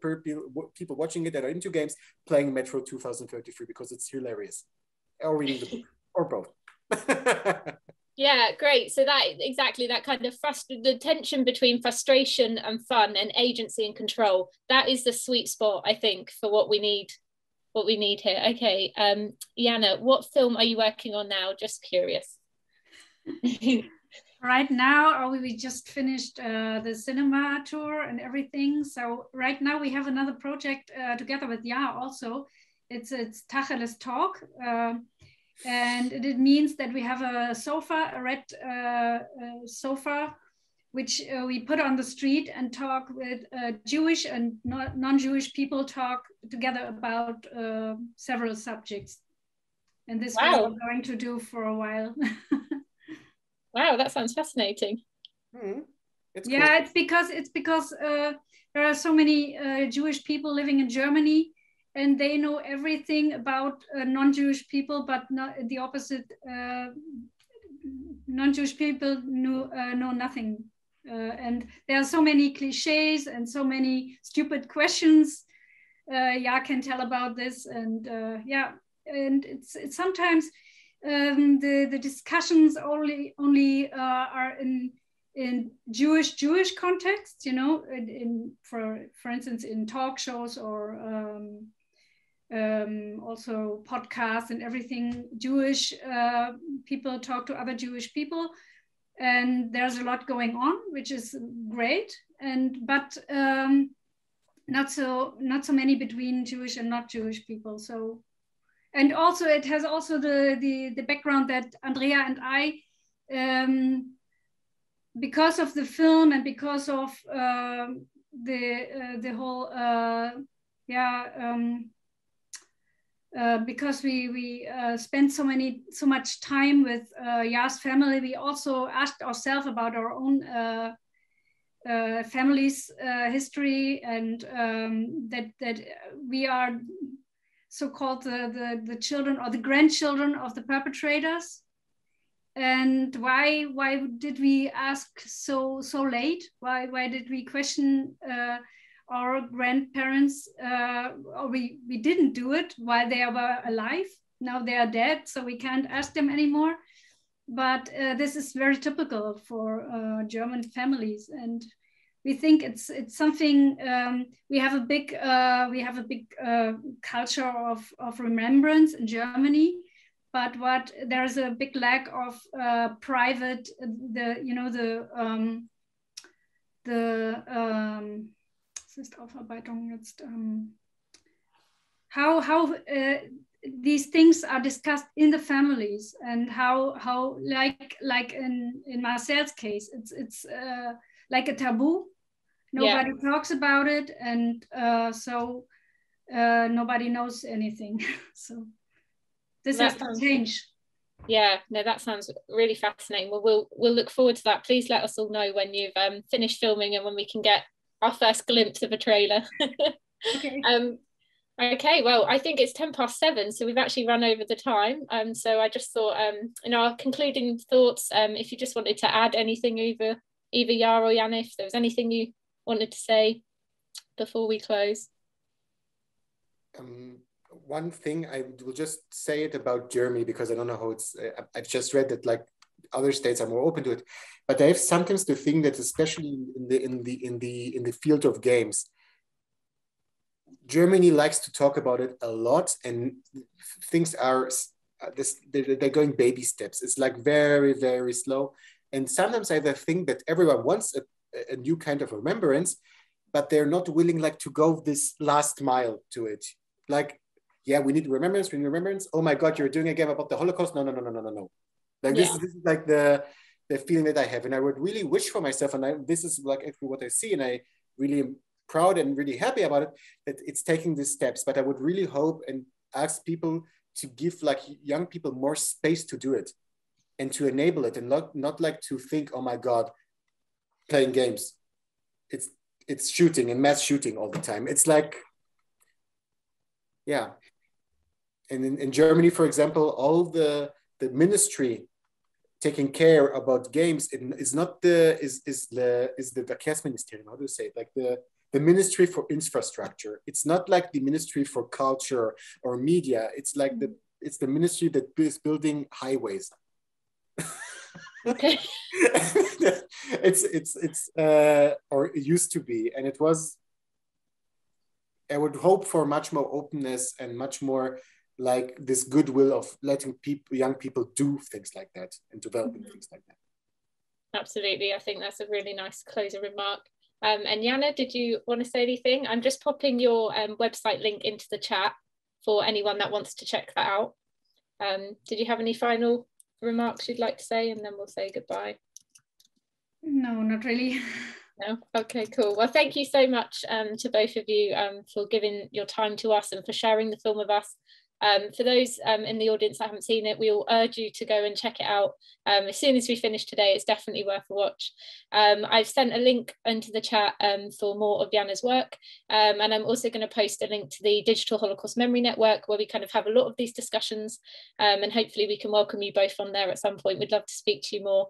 people watching it that are into games playing Metro 2033, because it's hilarious. Or reading the book, or both. Yeah, great. So that exactly that kind of the tension between frustration and fun and agency and control, that is the sweet spot, I think, for what we need here. Okay, Janna, what film are you working on now? Just curious. Right now, we just finished the cinema tour and everything. So right now we have another project together with Yaar also. It's Tacheles talk. And it means that we have a sofa, a red sofa, which we put on the street and talk with Jewish and non-Jewish people, talk together about several subjects. And this Wow. we're going to do for a while. Wow, that sounds fascinating. Mm-hmm. Yeah, cool. it's because there are so many Jewish people living in Germany, and they know everything about non-Jewish people, but not the opposite. Non-Jewish people know nothing. And there are so many cliches and so many stupid questions. Yaar can tell about this, and yeah, and it's sometimes the discussions only are in Jewish context, you know, for instance in talk shows or also podcasts and everything. Jewish people talk to other Jewish people, and there's a lot going on, which is great, but not so many between Jewish and not Jewish people. So, and also it has also the background that Andrea and I, because of the film and because of the whole because we spent so much time with Yaar's family, we also asked ourselves about our own family's history, and that we are so-called the children or the grandchildren of the perpetrators. And why did we ask so late? Why did we question our grandparents? Or we didn't do it while they were alive. Now they are dead, so we can't ask them anymore. But this is very typical for German families, and we think it's something. We have a big culture of remembrance in Germany, but there's a big lack of private how these things are discussed in the families, and how like in Marcel's case, it's like a taboo. Nobody talks about it, and so nobody knows anything. So this has to change. Yeah, no, that sounds really fascinating. Well, we'll look forward to that. Please let us all know when you've finished filming and when we can get our first glimpse of a trailer. Okay. Okay, well, I think it's 7:10, so we've actually run over the time. So I just thought, in our concluding thoughts, if you just wanted to add anything, either Yaar or Janna, if there was anything you wanted to say before we close. One thing I will just say it about Germany, because I don't know how it's. I've just read that like other states are more open to it, but I have sometimes the thing that, especially in the field of games, Germany likes to talk about it a lot, and things are they're going baby steps. It's like very, very slow, and sometimes I have a thing that everyone wants a new kind of remembrance, but they're not willing like to go this last mile to it. Like, yeah, we need remembrance. Oh my God, you're doing a game about the Holocaust? No. Like this is like the feeling that I have, and I would really wish for myself, and this is like actually what I see, and I really am proud and really happy about it, that it's taking these steps. But I would really hope and ask people to give like young people more space to do it and to enable it, and not like to think, oh my God, playing games, it's shooting and mass shooting all the time. It's like, yeah. And in Germany, for example, all the ministry taking care about games is not the Verkehrsministerium, how do you say it? Like the Ministry for Infrastructure. It's not like the Ministry for Culture or Media. It's like it's the ministry that is building highways. Okay. It's or it used to be, and it was. I would hope for much more openness and much more like this goodwill of letting young people do things like that and developing things like that. Absolutely, I think that's a really nice closing remark. And Janna, did you want to say anything? I'm just popping your website link into the chat for anyone that wants to check that out. Did you have any final remarks you'd like to say, and then we'll say goodbye? No, not really. No? Okay, cool. Well, thank you so much to both of you for giving your time to us and for sharing the film with us. For those in the audience that haven't seen it, we will urge you to go and check it out. As soon as we finish today, it's definitely worth a watch. I've sent a link into the chat for more of Janna's work. And I'm also going to post a link to the Digital Holocaust Memory Network, where we kind of have a lot of these discussions. And hopefully we can welcome you both on there at some point. We'd love to speak to you more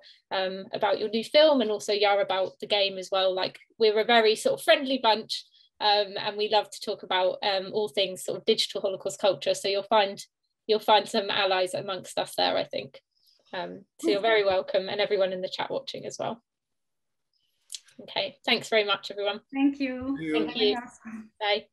about your new film, and also Yaar about the game as well. Like, we're a very sort of friendly bunch. And we love to talk about all things sort of digital Holocaust culture. So you'll find some allies amongst us there, I think. So you're very welcome, and everyone in the chat watching as well. Okay, thanks very much, everyone. Thank you. Thank you. Bye.